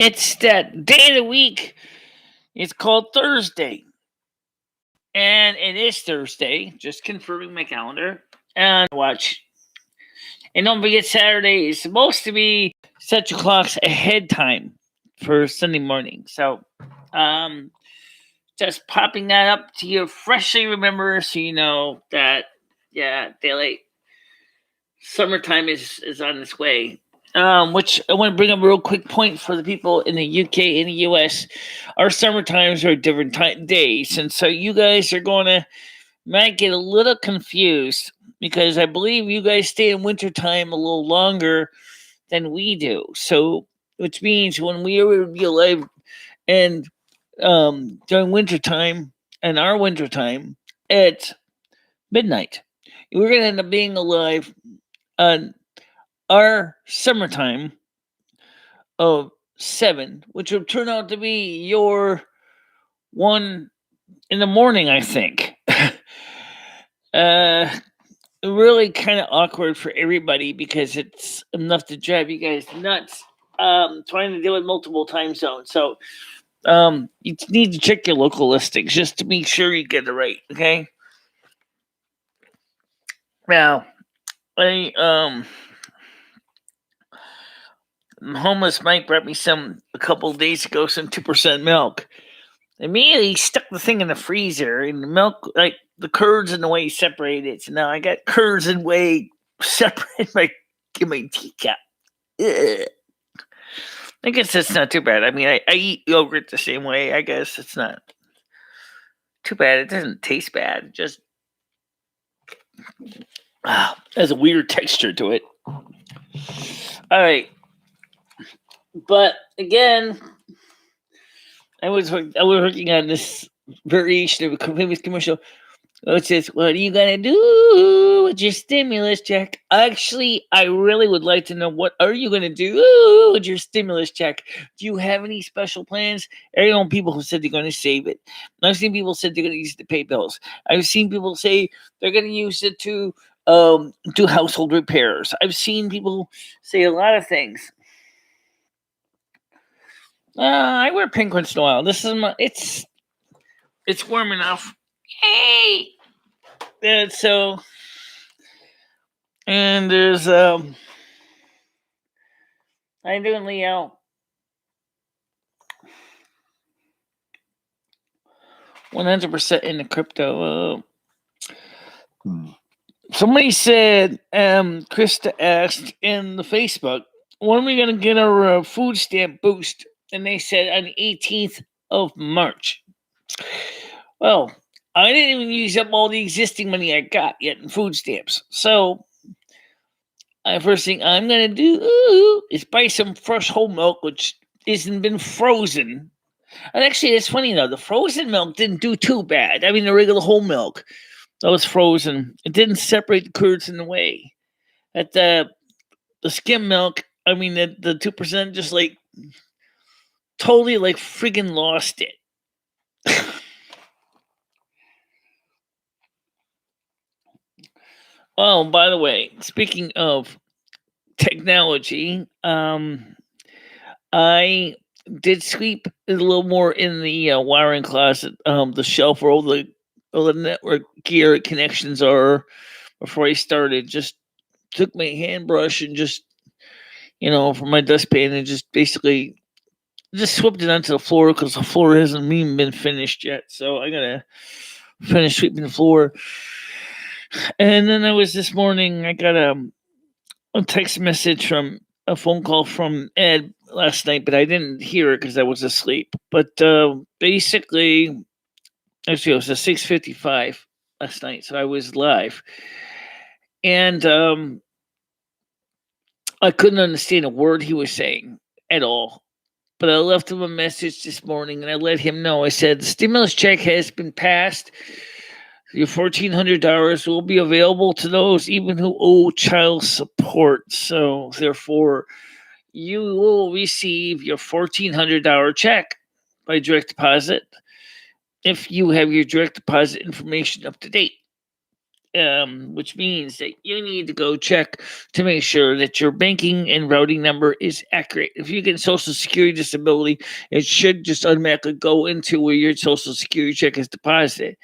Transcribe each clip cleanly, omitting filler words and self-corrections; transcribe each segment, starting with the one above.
It's that day of the week. It's called Thursday. And it is Thursday. Just confirming my calendar. And watch. And don't forget Saturday is supposed to be set your clocks ahead time for Sunday morning. So just popping that up to you freshly remember so you know that daylight summertime is on its way. Which I want to bring up a real quick point for the people in the UK and the US. Our summer times are different days, and so you guys are going to might get a little confused because I believe you guys stay in wintertime a little longer than we do. So, which means when we are be alive and during wintertime and our wintertime at midnight, we're going to end up being alive on our summertime of 7, which will turn out to be your 1 in the morning, I think. Really kind of awkward for everybody because it's enough to drive you guys nuts trying to deal with multiple time zones. So you need to check your local listings just to make sure you get it right, okay? Now, homeless Mike brought me a couple of days ago some 2% milk. Immediately stuck the thing in the freezer, and the milk, like the curds and the way he separated it. So now I got curds and whey separate in my teacup. Ugh. I guess that's not too bad. I mean, I eat yogurt the same way. I guess it's not too bad. It doesn't taste bad. It just has a weird texture to it. All right. But again, I was working on this variation of a famous commercial. It says, "What are you gonna do with your stimulus check?" Actually, I really would like to know, what are you gonna do with your stimulus check? Do you have any special plans? I know people who said they're gonna save it. I've seen people said they're gonna use it to pay bills. I've seen people say they're gonna use it to do household repairs. I've seen people say a lot of things. I wear pink once in a while. This is it's warm enough. Hey, and so, and there's how you doing, Leo? 100% into crypto. Somebody said, Krista asked in the Facebook, when are we gonna get our food stamp boost? And they said on the 18th of March. Well, I didn't even use up all the existing money I got yet in food stamps. So, first thing I'm going to do is buy some fresh whole milk, which hasn't been frozen. And actually, it's funny, though. The frozen milk didn't do too bad. I mean, the regular whole milk that was frozen, it didn't separate the curds in the way. At the skim milk, I mean, the 2% just like totally like friggin' lost it. Oh, by the way, speaking of technology, I did sweep a little more in the wiring closet, the shelf where all the network gear connections are. Before I started, just took my hand brush and just, from my dustpan and just basically just swept it onto the floor because the floor hasn't even been finished yet. So I gotta finish sweeping the floor. And then this morning, I got a text message from a phone call from Ed last night, but I didn't hear it because I was asleep. But basically, actually, it was at 6:55 last night, so I was live. And I couldn't understand a word he was saying at all. But I left him a message this morning, and I let him know. I said, the stimulus check has been passed. Your $1,400 will be available to those even who owe child support. So, therefore, you will receive your $1,400 check by direct deposit if you have your direct deposit information up to date. which means that you need to go check to make sure that your banking and routing number is accurate. If you get Social Security disability, it should just automatically go into where your Social Security check is deposited.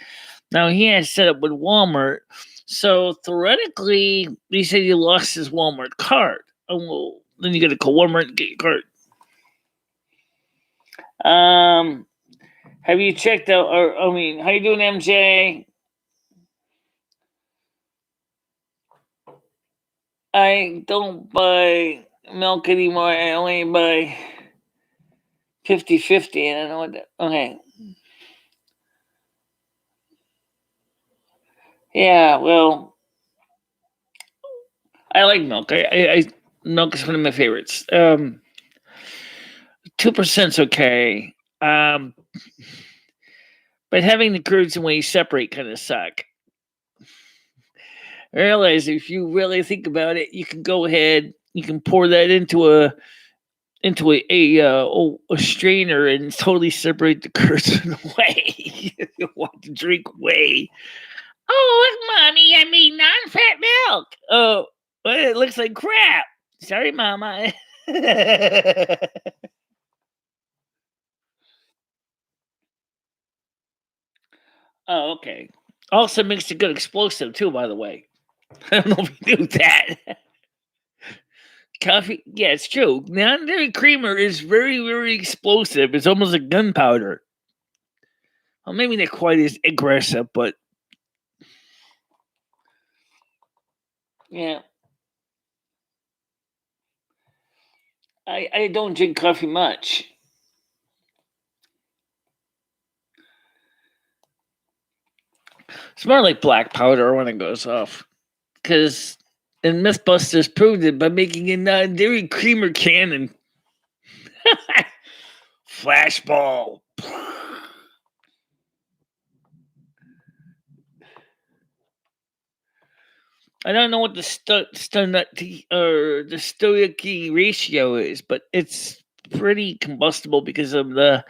Now, he has set up with Walmart, so theoretically, he said he lost his Walmart card. Oh, well, then you got to call Walmart and get your card. Have you checked out? How you doing, MJ? I don't buy milk anymore. I only buy 50-50. I don't know what that. Okay. Yeah, well, I like milk. Milk is one of my favorites. 2%'s okay. But having the curds and whey separate kind of suck. I realize if you really think about it, you can go ahead, you can pour that into a strainer and totally separate the curds and the whey. You want to drink whey. Oh, look, Mommy, I made non-fat milk. Oh, well, it looks like crap. Sorry, Mama. Oh, okay. Also makes a good explosive, too, by the way. I don't know if you knew that. Coffee, yeah, it's true. Non-dairy creamer is very, very explosive. It's almost like gunpowder. Well, maybe not quite as aggressive, but yeah. I don't drink coffee much. It's more like black powder when it goes off. Because and Mythbusters proved it by making a non-dairy creamer cannon. Flashball. I don't know what the stoic ratio is, but it's pretty combustible because of the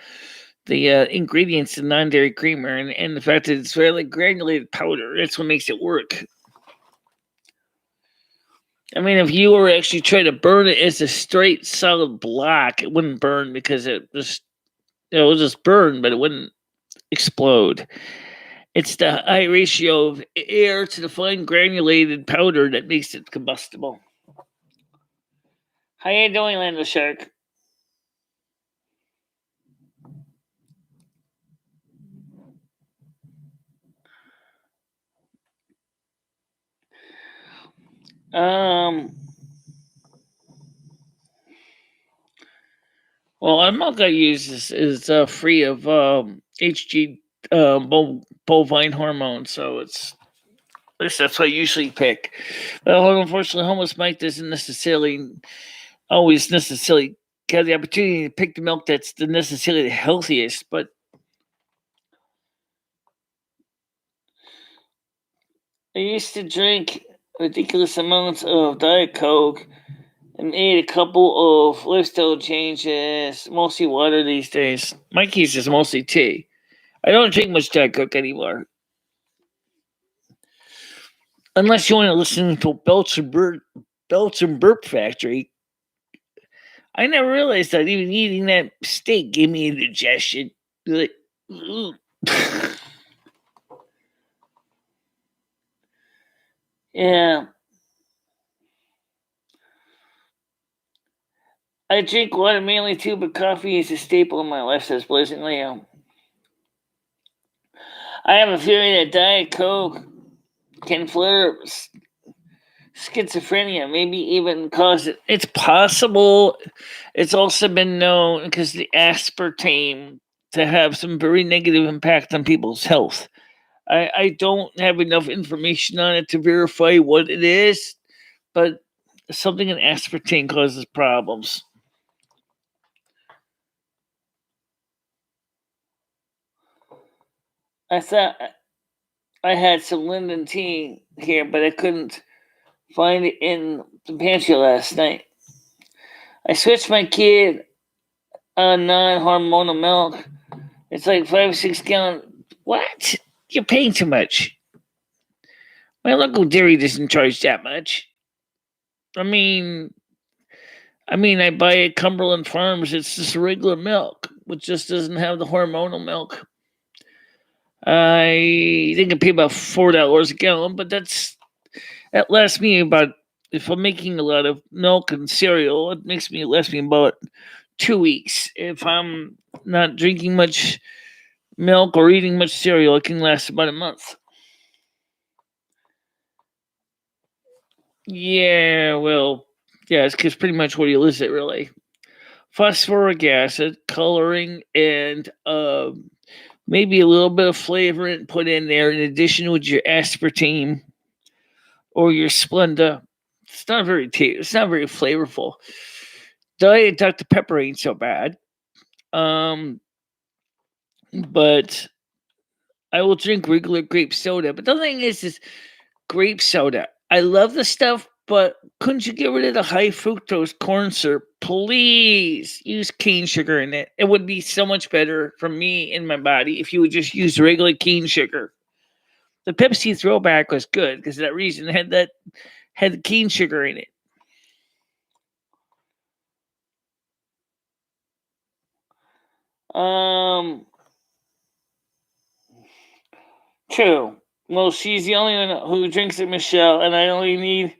ingredients in non-dairy creamer and the fact that it's fairly granulated powder. That's what makes it work. I mean, if you were actually trying to burn it as a straight solid block, it wouldn't burn because it will just burn, but it wouldn't explode. It's the high ratio of air to the fine granulated powder that makes it combustible. How you doing, Lando Shark? Well, our milk I use is free of HG bovine hormone, so it's at least that's what I usually pick. Well, unfortunately, homeless Mike doesn't necessarily always necessarily have the opportunity to pick the milk that's necessarily the healthiest, but I used to drink ridiculous amounts of Diet Coke and made a couple of lifestyle changes, mostly water these days. Mikey's is mostly tea. I don't drink much Diet Coke anymore. Unless you want to listen to Belch and Burp Factory. I never realized that even eating that steak gave me indigestion. Like, yeah. I drink water mainly too, but coffee is a staple in my life, says Blazing Leo. I have a theory that Diet Coke can flare schizophrenia, maybe even cause it. It's possible. It's also been known because the aspartame to have some very negative impact on people's health. I don't have enough information on it to verify what it is, but something in aspartame causes problems. I thought I had some linden tea here, but I couldn't find it in the pantry last night. I switched my kid on non-hormonal milk. It's like 5 or 6 gallons. What? You're paying too much. My local dairy doesn't charge that much. I mean, I buy at Cumberland Farms. It's just regular milk, which just doesn't have the hormonal milk. I think I pay about $4 a gallon, but that lasts me about. If I'm making a lot of milk and cereal, it lasts me about 2 weeks. If I'm not drinking much milk or eating much cereal, it can last about a month. Yeah, well, yeah, it's because pretty much what you list it really. Phosphoric acid, coloring, and maybe a little bit of flavorant put in there in addition with your aspartame or your Splenda. It's not very flavorful. Diet Dr. Pepper ain't so bad. But I will drink regular grape soda. But the thing is grape soda. I love the stuff, but couldn't you get rid of the high fructose corn syrup? Please use cane sugar in it. It would be so much better for me and my body if you would just use regular cane sugar. The Pepsi throwback was good because of that reason it had the cane sugar in it. True. Well, she's the only one who drinks it, Michelle, and I only need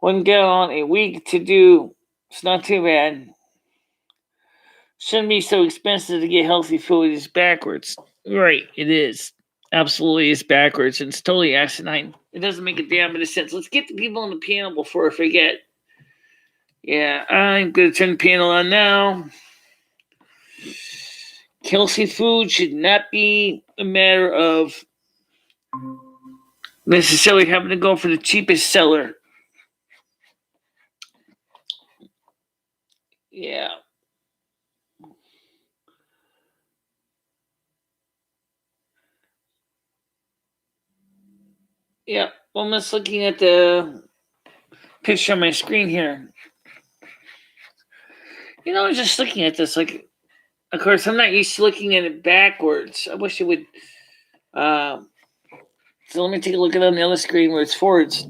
1 gallon a week to do. It's not too bad. Shouldn't be so expensive to get healthy food. It's backwards. Right, it is. Absolutely, it's backwards, and it's totally asinine. It doesn't make a damn bit of sense. Let's get the people on the panel before I forget. Yeah, I'm going to turn the panel on now. Healthy food should not be a matter of necessarily having to go for the cheapest seller. Yeah. Yeah. Well, I'm just looking at the picture on my screen here. I was just looking at this. Like, of course, I'm not used to looking at it backwards. I wish it would. So let me take a look at it on the other screen where it's forwards.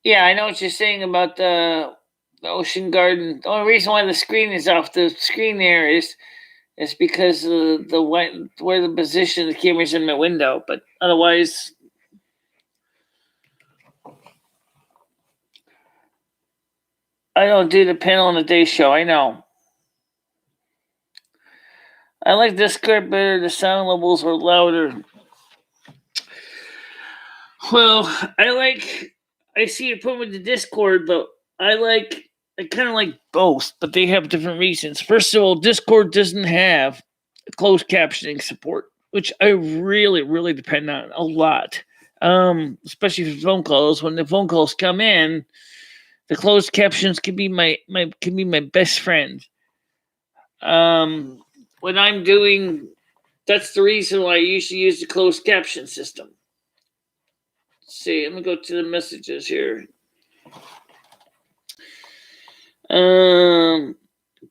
Yeah, I know what you're saying about the Ocean Garden. The only reason why the screen is off the screen there is because of where the position of the camera's in my window. But otherwise, I don't do the panel on the day show. I know. I like Discord better. The sound levels are louder. Well, I see your point with the Discord, but I kind of like both, but they have different reasons. First of all, Discord doesn't have closed captioning support, which I really, really depend on a lot. Especially for phone calls. When the phone calls come in, the closed captions can be my best friend. When I'm doing, that's the reason why I usually use the closed caption system. Let's see, let me go to the messages here.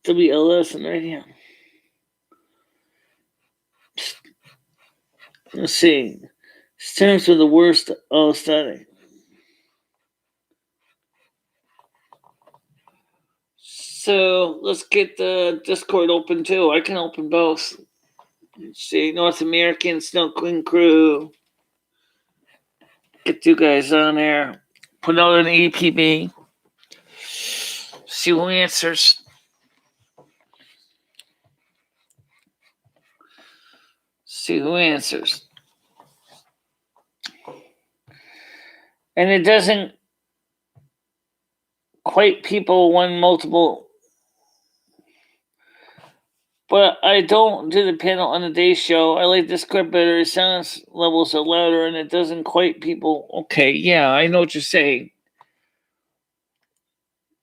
WLS and right here. Let's see. Terms of the worst static. So let's get the Discord open too. I can open both. Let's see, North American Snow Queen Crew. Get you guys on there. Put out an EPB. See who answers. See who answers. And it doesn't quite people one multiple. But I don't do the panel on the day show. I like Discord better. Sound levels are louder and it doesn't quite people. Okay, yeah, I know what you're saying.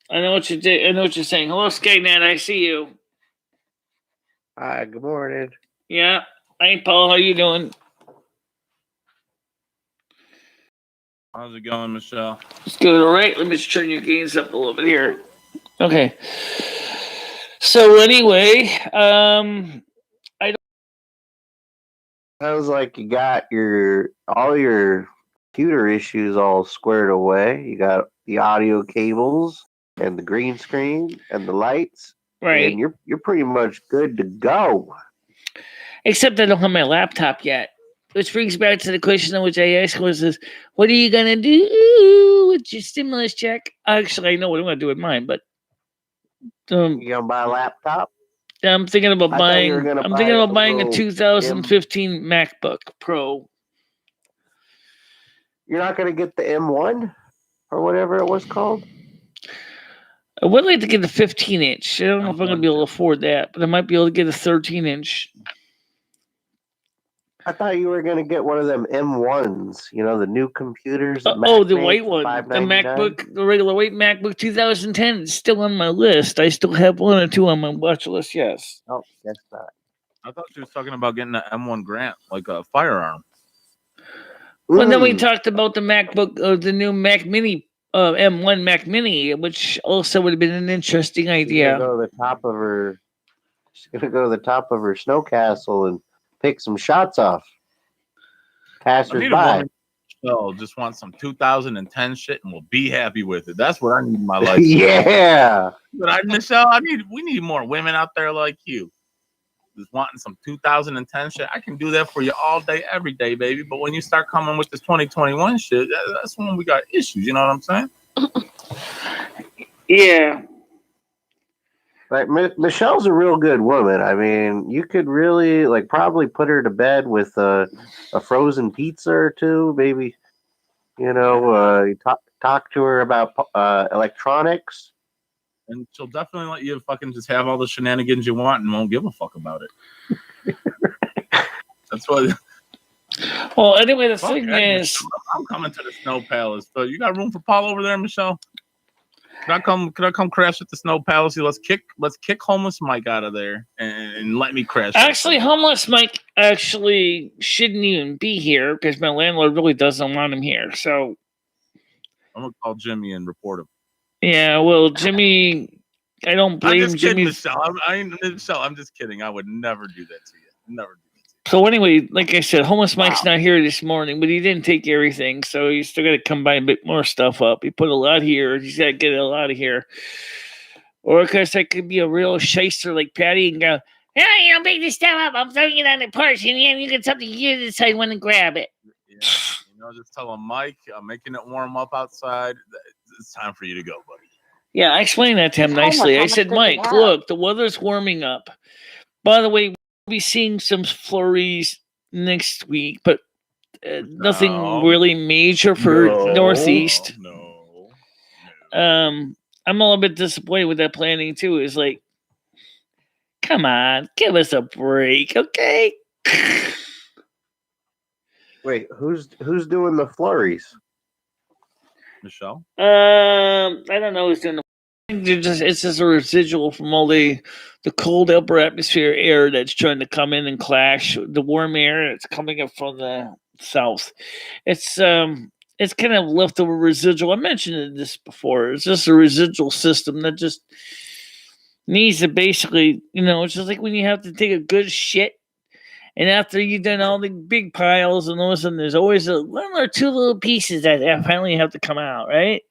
I know what you're saying. Hello, Skynet. I see you. Hi, good morning. Yeah. Hey, Paul. How you doing? How's it going, Michelle? It's good. All right. Let me just turn your gains up a little bit here. Okay. So anyway, Sounds like you got all your computer issues all squared away. You got the audio cables and the green screen and the lights, Right. and you're pretty much good to go. Except I don't have my laptop yet. Which brings back to the question which I asked was this, what are you gonna do with your stimulus check? Actually, I know what I'm gonna do with mine, but You gonna buy a laptop? I'm thinking about I thought you were buying. gonna I'm buy thinking a about buying a little 2015 MacBook Pro. You're not gonna get the M1 or whatever it was called? I would like to get the 15 inch. I don't know if I'm gonna be able to afford that, but I might be able to get a 13 inch. I thought you were gonna get one of them M1s. You know, the new computers. That Oh, Mac the made white for one, the $5.99? MacBook, the regular white MacBook 2010 is still on my list. I still have one or two on my watch list. Yes. Oh, guess not. I thought she was talking about getting an M1 Grant, like a firearm. Well, then we Mm. talked about the MacBook, the new Mac Mini, M1 Mac Mini, which also would have been an interesting She's gonna idea. go to the top of her. She's gonna go to the top of her snow castle and pick some shots off. I Passers need a by. woman who just wants some 2010 shit and will be happy with it. That's what I need in my life. Yeah. But Michelle, we need more women out there like you. Just wanting some 2010 shit. I can do that for you all day, every day, baby. But when you start coming with this 2021 shit, that's when we got issues. You know what I'm saying? Yeah. Like Michelle's a real good woman. I mean, you could really probably put her to bed with a frozen pizza or two, maybe. You know, you talk to her about electronics. And she'll definitely let you fucking just have all the shenanigans you want and won't give a fuck about it. That's what. Well, anyway, the Fuck thing that, is, I'm coming to the Snow Palace. So you got room for Paul over there, Michelle? Could I come crash at the Snow Palace? Let's kick homeless Mike out of there and let me crash. actually, homeless Mike actually shouldn't even be here because my landlord really doesn't want him here. So I'm gonna call Jimmy and report him. yeah, well, Jimmy, I don't blame I'm just kidding, Jimmy. Michelle. Michelle, I'm just kidding. I would never do that to you. Never do that to you. So anyway, like I said, homeless Mike's not here this morning, but he didn't take everything, so he's still got to come buy a bit more stuff up. He put a lot here. He's got to get it all out of here. Or because I could be a real shyster like Patty and go, "Yeah, you don't pick this stuff up. I'm throwing it on the porch, and then you get something you decide when to grab it." Yeah. Just tell him, Mike, I'm making it warm up outside. It's time for you to go, buddy. Yeah, I explained that to him nicely. I said, Mike, look, the weather's warming up. By the way, we'll be seeing some flurries next week, but nothing really major for Northeast. No. I'm a little bit disappointed with that planning too. It's like, come on, give us a break, okay? Wait, who's doing the flurries? Michelle? I don't know who's doing the. It's just a residual from all the cold upper atmosphere air that's trying to come in and clash the warm air that's coming up from the south. It's kind of leftover residual. I mentioned this before. It's just a residual system that just needs to basically, it's just like when you have to take a good shit. And after you've done all the big piles, and all of a sudden there's always one or two little pieces that finally have to come out, right?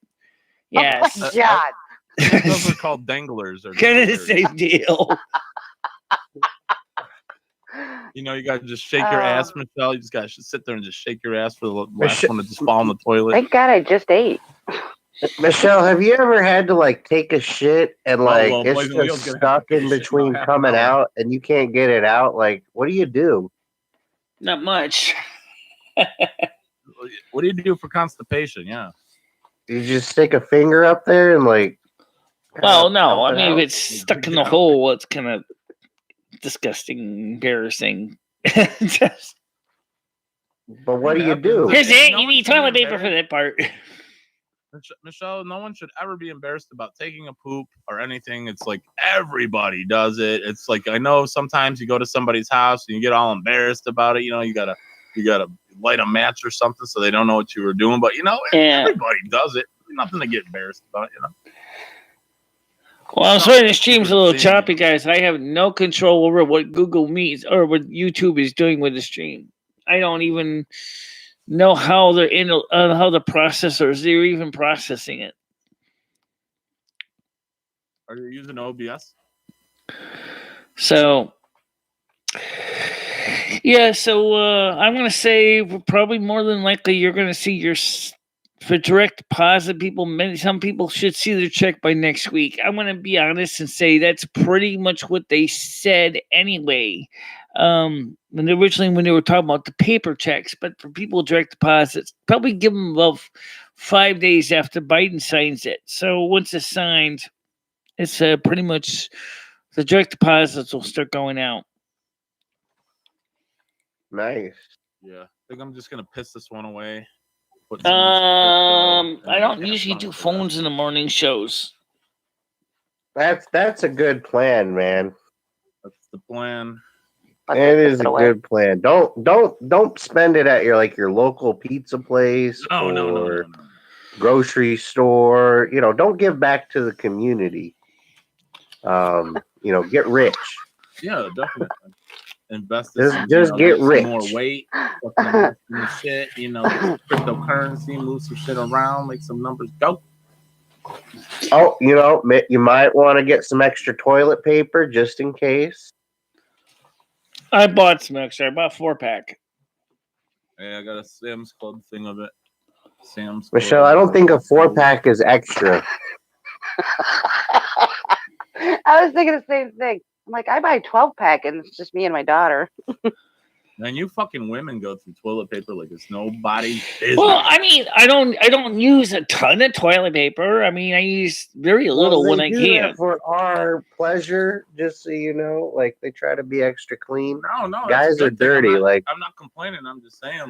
Yes. Oh my God. Those are called danglers. Kind of the same deal. You got to just shake your ass, Michelle. You just got to sit there and just shake your ass for the last one to just fall in the toilet. Thank God I just ate. Michelle, have you ever had to take a shit and Boys it's and Wheels just gonna stuck have to in shit between about half coming an hour. out and you can't get it out? What do you do? Not much. What do you do for constipation? Yeah. You just stick a finger up there and Well, no. help I it mean, out? if it's stuck in the hole, it's kind of disgusting, embarrassing. Just, But what do you do? here's it. No You one need should be toilet paper for embarrassed. that part. Michelle, no one should ever be embarrassed about taking a poop or anything. It's like everybody does it. It's like, I know sometimes you go to somebody's house and you get all embarrassed about it. You gotta light a match or something so they don't know what you were doing. But everybody does it. Nothing to get embarrassed about. Well, I'm sorry the stream's a little choppy, guys. I have no control over what Google Meets or what YouTube is doing with the stream. don't even know how they're in how the processors they're even processing it. Are you using OBS? So yeah, so I'm gonna say probably more than likely you're gonna see your for direct deposit people. Some people should see their check by next week. I'm gonna be honest and say that's pretty much what they said anyway. When they were talking about the paper checks, but for people direct deposits, probably give them about 5 days after Biden signs it. So once it's signed, it's pretty much the direct deposits will start going out. Nice. Yeah, I think I'm just gonna piss this one away. I don't usually do phones in the morning shows. That's a good plan, man. That's the plan. It is a good plan. Don't spend it at your local pizza place or grocery store. Don't give back to the community. Get rich. Yeah, definitely. Invest just get rich. Some more weight, invest in the shit, cryptocurrency, move some shit around, make some numbers go. Oh, you might want to get some extra toilet paper just in case. I bought some extra. I bought 4-pack. Yeah, I got a Sam's Club thing of it. Michelle, I don't think a 4-pack is extra. I was thinking the same thing. I'm like, I buy a 12-pack and it's just me and my daughter. Man, you fucking women go through toilet paper like it's nobody's business. Well, I mean, I don't use a ton of toilet paper. I mean, I use very little when I can. For our pleasure, just so you know, like they try to be extra clean. No, guys are dirty. I'm not complaining. I'm just saying,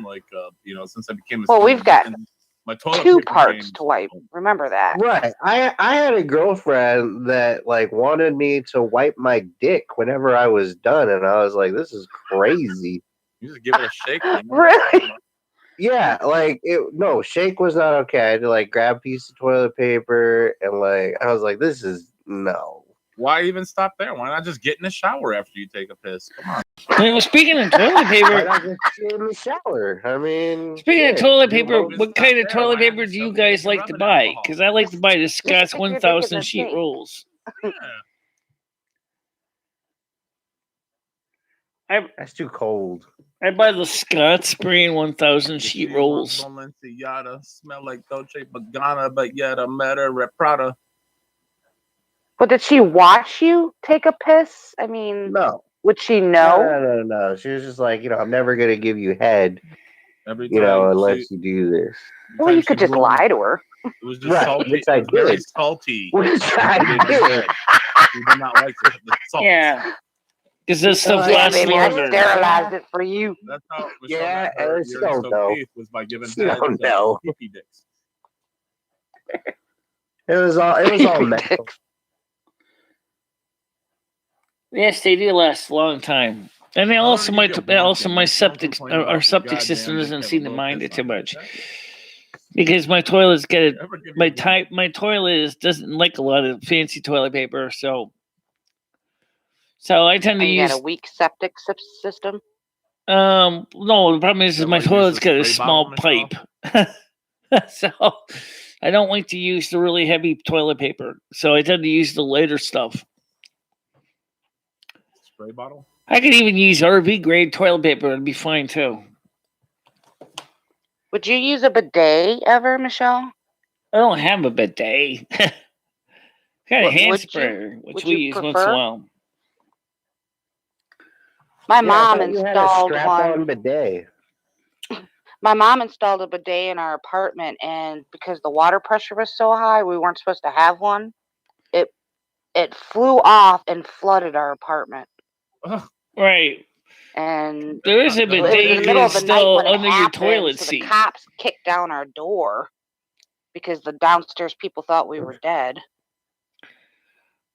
since I became a we've got my toilet 2 parts to wipe. Remember that, right? I had a girlfriend that wanted me to wipe my dick whenever I was done, and I was like, "This is crazy." You just give it a shake. Really? Yeah, shake was not okay. I had to grab a piece of toilet paper and I was like, "This is no." Why even stop there? Why not just get in the shower after you take a piss? Come on. Well, speaking of toilet paper, why not just sit in the shower? I mean, speaking of toilet paper, what kind of toilet paper do you guys like to buy? Because I like to buy the Scott's 1000 sheet rolls. That's too cold. I buy the Scott's spraying 1000 sheet rolls. Balenciaga smell like Dolce Gabbana, but yet a matter of Prada. But did she watch you take a piss? I mean, no. Would she know? No. She was just like, I'm never gonna give you head, every time unless you do this. Well, you could just lie to her. It was just salty. Which I very did. salty. Which I did. She did not like the salt. Yeah. Because this stuff lasts baby, longer. I sterilized it for you. That's how she don't know. Was by giving she don't know. Pee dicks. It was all mental. Yes, they do last a long time. And they also my septic system doesn't seem to mind it too much. Because my toilet's got my toilet doesn't like a lot of fancy toilet paper, so I tend to use got a weak septic system. No, the problem is my toilet's got a small pipe, so I don't like to use the really heavy toilet paper. So I tend to use the lighter stuff. Spray bottle. I could even use RV grade toilet paper and be fine too. Would you use a bidet ever, Michelle? I don't have a bidet. I got a hand sprayer, which we use once in a while. My mom installed one. Bidet. My mom installed a bidet in our apartment, and because the water pressure was so high, we weren't supposed to have one. It flew off and flooded our apartment. Right. And there is a bidet still under your toilet seat. The cops kicked down our door because the downstairs people thought we were dead.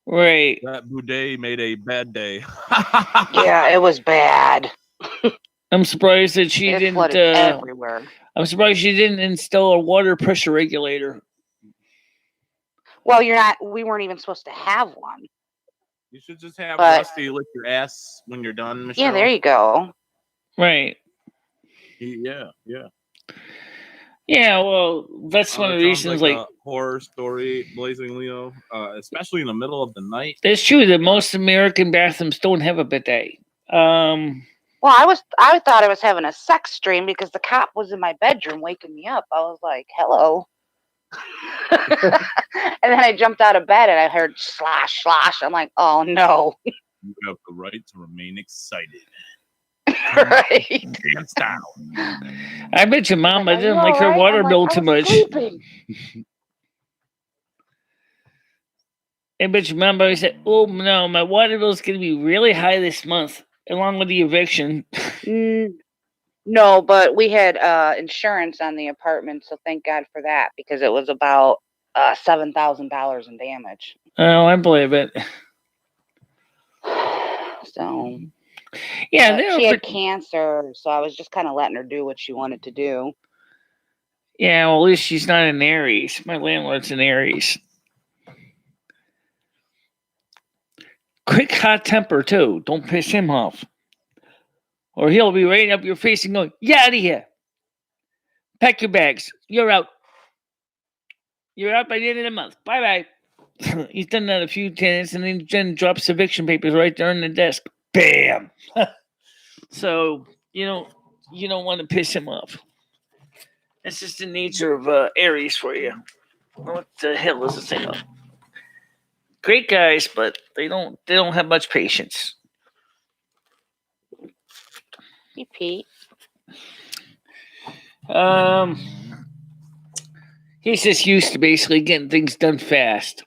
Right. That bidet made a bad day. Yeah, it was bad. I'm surprised that she didn't. Everywhere. I'm surprised she didn't install a water pressure regulator. Well, we weren't even supposed to have one. You should just have Rusty lick your ass when you're done, Michelle. Yeah, there you go. Right. Yeah. Yeah, well, that's one of the That sounds reasons. like Like, a horror story, Blazing Leo, especially in the middle of the night. it's true that most American bathrooms don't have a bidet. Well, I thought I was having a sex dream because the cop was in my bedroom waking me up. I was like, hello. And then I jumped out of bed and I heard slosh, slosh. I'm like, oh no. You have the right to remain excited. Right. Hands down. I bet your mom Like, didn't "Are you like her all right?" water I'm like, bill "I too was much. sleeping." I bet your mom always said, "Oh no, my water bill's going to be really high this month, along with the eviction." No, but we had insurance on the apartment, so thank God for that because it was about $7,000 in damage. Oh, I believe it. So Yeah, she had cancer, so I was just kind of letting her do what she wanted to do. Yeah, well, at least she's not an Aries. My landlord's an Aries. Quick hot temper too. Don't piss him off, or he'll be right up your face and going, "Get out of here! Pack your bags. You're out. You're out by the end of the month. Bye bye." He's done that a few times, and then Jen drops eviction papers right there on the desk. Bam. So you don't want to piss him off. That's just the nature of Aries for you. What the hell is this thing? Great guys, but they don't have much patience. Hey, Pete. He's just used to basically getting things done fast.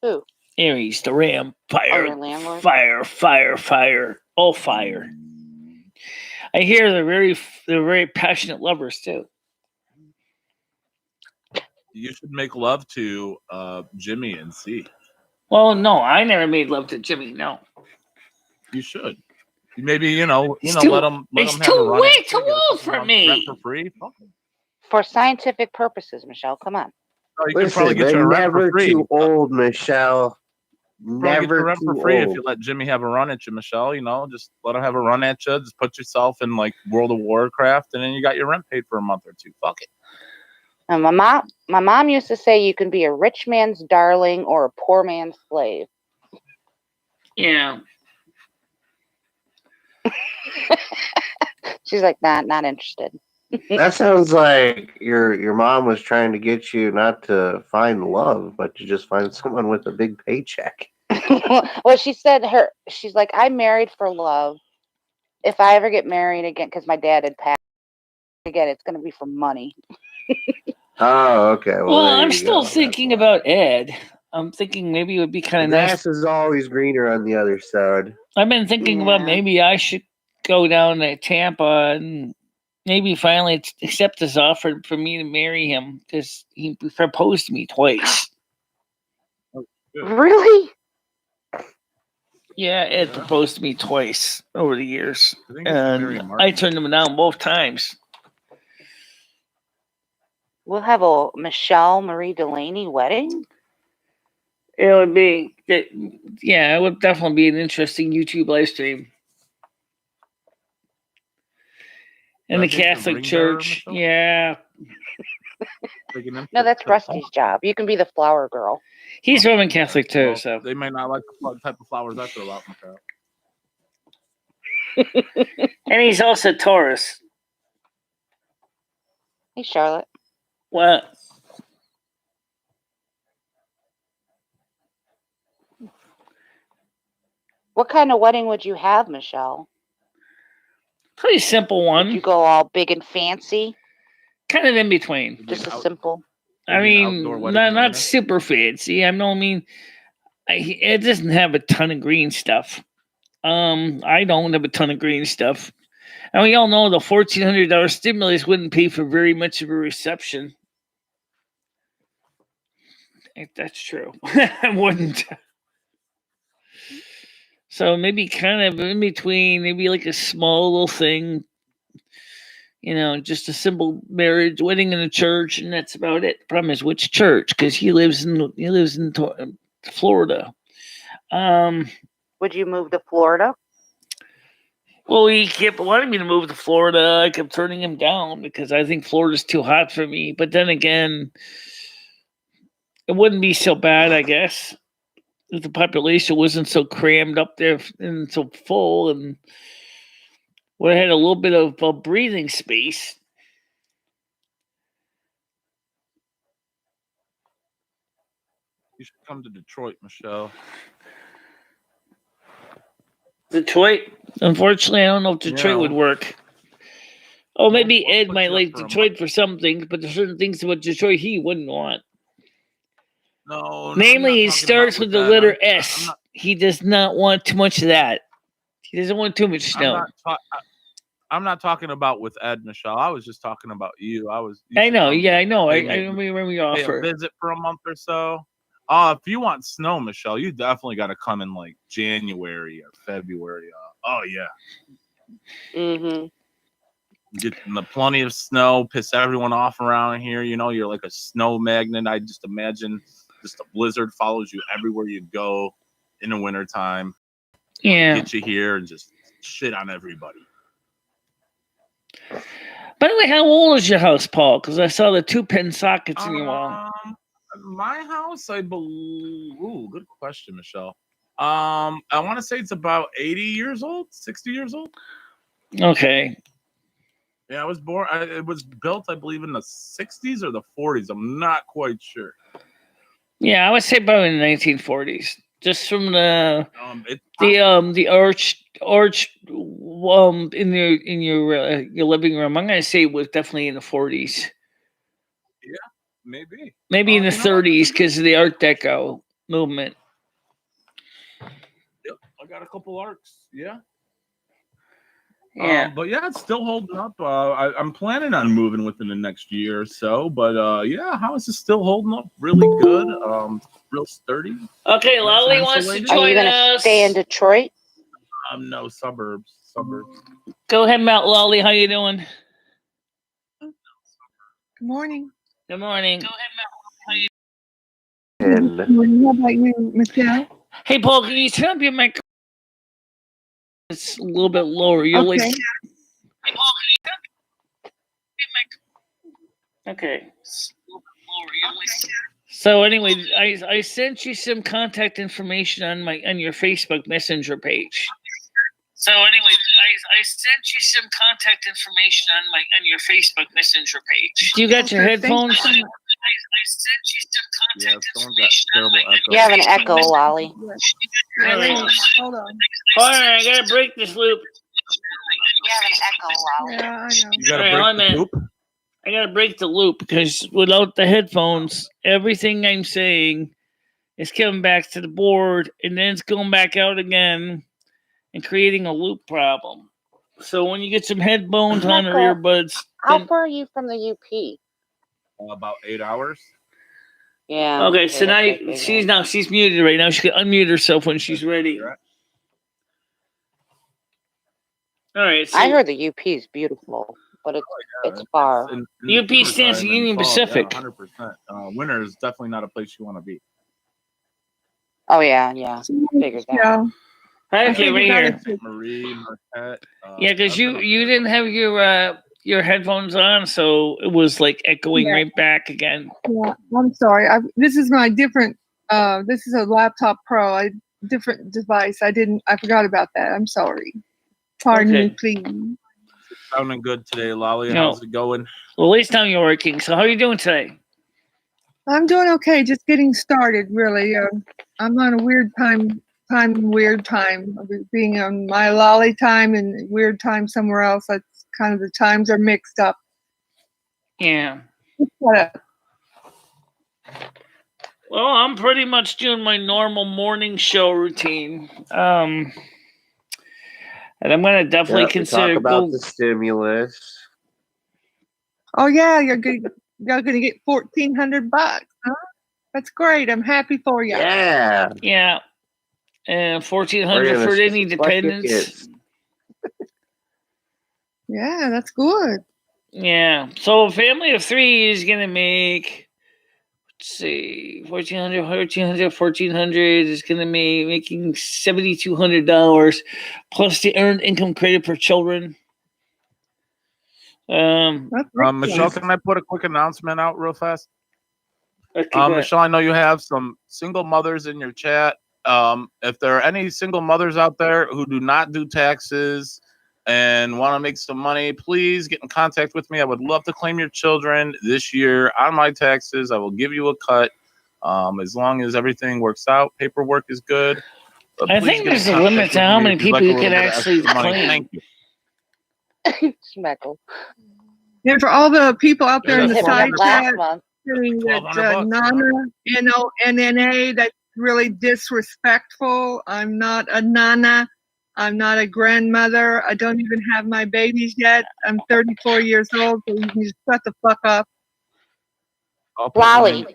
Who? Aries, the Ram, fire, your landlord? fire, all fire. I hear they're very passionate lovers too. You should make love to Jimmy and see. Well, no, I never made love to Jimmy. No, you should. Maybe let him. It's Let too him have way too old for me. for free. For scientific purposes, Michelle. Come on. Oh, you could Listen, probably get they're your rent never for free. too old, Michelle. Probably get your Never rent too for free if old. you let Jimmy have a run at you, Michelle. Just let him have a run at you. Just put yourself in like World of Warcraft, and then you got your rent paid for a month or two. Fuck it. And my mom used to say you can be a rich man's darling or a poor man's slave. Yeah. She's like, not interested. That sounds like your mom was trying to get you not to find love, but to just find someone with a big paycheck. Well, she's like, I married for love. If I ever get married again, because my dad had passed again, it's going to be for money. Oh, okay. Well, there I'm you still go. thinking about Ed. I'm thinking maybe it would be kind The of grass nice. is always greener on the other side. I've been thinking about Yeah. maybe I should go down to Tampa and maybe finally accept his offer for me to marry him because he proposed to me twice. Really? Yeah, Ed proposed to me twice over the years, I think it's very and I turned him down both times. We'll have a MicheleMarieDalene wedding? It would be, yeah, it would definitely be an interesting YouTube live stream. In the That'd be the Catholic ring Church, bearer, yeah. No, that's Rusty's job. You can be the flower girl. He's Roman Catholic too, Well, so they might not like the type of flowers I throw out in the crowd. and he's also Taurus. Hey, Charlotte. What? What kind of wedding would you have, Michelle? Pretty simple one. Would you go all big and fancy? Kind of in between. Just a simple. I mean, not super fancy. I mean, it doesn't have a ton of green stuff. I don't have a ton of green stuff. And we all know the $1,400 stimulus wouldn't pay for very much of a reception. That's true. I wouldn't. So maybe kind of in between, maybe like a small little thing. Just a simple marriage, wedding in a church, and that's about it. The problem is which church, because he lives in Florida. Would you move to Florida? Well, he kept wanting me to move to Florida. I kept turning him down because I think Florida's too hot for me. But then again, it wouldn't be so bad, I guess, if the population wasn't so crammed up there and so full, and would have had a little bit of breathing space. You should come to Detroit, Michelle. Detroit? Unfortunately, I don't know if Detroit would work. Oh, maybe Ed might like Detroit for some things, but there's certain things about Detroit he wouldn't want. No. Namely, it starts with the letter S. He does not want too much of that. He doesn't want too much snow. I'm not talking about with Ed, Michelle. I was just talking about you. I know. Yeah, I know. I remember your offer. Pay a visit for a month or so. If you want snow, Michelle, you definitely got to come in like January or February. Oh yeah. Mm-hmm. Get plenty of snow, piss everyone off around here. You know, you're like a snow magnet. I just imagine just a blizzard follows you everywhere you go in the wintertime. Yeah. Get you here and just shit on everybody. By the way, how old is your house, Paul? Because I saw the 2-pin sockets in your wall. My house, I believe. Ooh, good question, Michelle. I want to say it's about 80 years old, 60 years old. Okay. Yeah, I was born. It was built, I believe, in the 60s or the 40s. I'm not quite sure. Yeah, I would say probably in the 1940s. Just from the arch in your living room. I'm gonna say it was definitely in the 40s. Yeah, maybe. Maybe in the 30s because of the Art Deco movement. Yep, I got a couple arcs. Yeah. Yeah. But yeah, it's still holding up. I'm planning on moving within the next year or so. But yeah, house is still holding up really good. Real sturdy. Okay, Lolly wants to join us. Are you gonna stay in Detroit? No, suburbs. Go ahead, Mount Lolly. How you doing? Good morning. Good morning. Go ahead, And Good morning. How about you, Michelle? Hey, Paul, can you turn up your mic? It's a little bit lower. You're Okay. like. Hey, Paul, can you turn up your mic? Okay. So anyway, I sent you some contact information on your Facebook Messenger page. So anyway, I sent you some contact information on your Facebook Messenger page. Do you got your headphones? I sent you some contact information on my. You have an echo, Lolly. All right. Hold on. All right, I gotta break this loop. You have an echo, Lolly. Yeah, I know. You gotta break the loop. I gotta break the loop because without the headphones, everything I'm saying is coming back to the board and then it's going back out again and creating a loop problem. So when you get some headphones on or earbuds, how far are you from the UP? About 8 hours. Yeah. Okay, so now she's muted right now. She can unmute herself when she's ready. All right. So I heard the UP is beautiful, but it's far. UP stands for Union Pacific. 100%. Winter is definitely not a place you want to be. Oh yeah. Figured that. Yeah. Okay, right here. Marie, Marquette. Yeah, because you didn't have your headphones on, so it was like echoing right back again. Yeah, I'm sorry. This is my different. This is a laptop Pro. Different device. I forgot about that. I'm sorry. Pardon me, please. Sounding good today, Lolly. How's it going? Well, at least now you're working. So how are you doing today? I'm doing okay. Just getting started, really. I'm on a weird time. Weird time. Being on my Lolly time and weird time somewhere else. That's kind of the times are mixed up. Yeah. Well, I'm pretty much doing my normal morning show routine. And I'm gonna definitely consider talk about the stimulus. Oh yeah, you're gonna get $1,400, huh? That's great. I'm happy for you. Yeah. Yeah. And $1,400 for any dependents. Yeah, that's good. Yeah. So a family of 3 is gonna make see, 1,400, 1,300, 1,400 is going to be making $7,200 plus the earned income credit for children. Michelle, can I put a quick announcement out real fast? Okay, Michelle, I know you have some single mothers in your chat. If there are any single mothers out there who do not do taxes and want to make some money, please get in contact with me. I would love to claim your children this year on my taxes. I will give you a cut as long as everything works out. Paperwork is good. I think there's a limit to how many people you can actually claim. Thank you. Smeckle. And for all the people out there in the Hit me side up chat last month. saying that $1,200 Nana, Nonna, that's really disrespectful. I'm not a Nana. I'm not a grandmother. I don't even have my babies yet. I'm 34 years old, so you can just shut the fuck up. Lolly,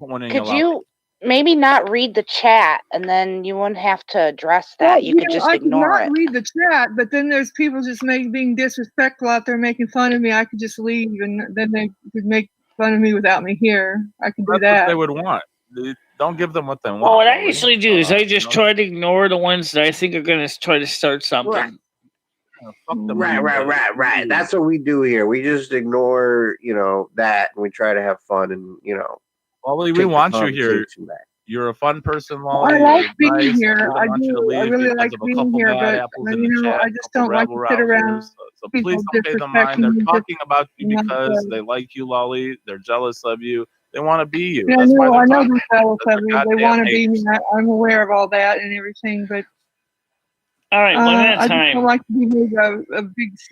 could you maybe not read the chat and then you wouldn't have to address that? You could just ignore it. I could not read the chat, but then there's people just being disrespectful out there making fun of me. I could just leave and then they could make fun of me without me here. I could do that. That's what they would want. Don't give them what they want. Well, what I usually do is I just try to ignore the ones that I think are going to try to start something. Right. That's what we do here. We just ignore, that, and we try to have fun and, Lolly, we want you here. You're a fun person, Lolly. I like being here. I do. I really like being here, but I just don't like to sit around. So please don't pay them mind. They're talking about you because they like you, Lolly. They're jealous of you. They want to be you. Yeah, I know they're jealous of me. They want to be me. I'm aware of all that and everything, but all right, one at a time. I just don't like to be made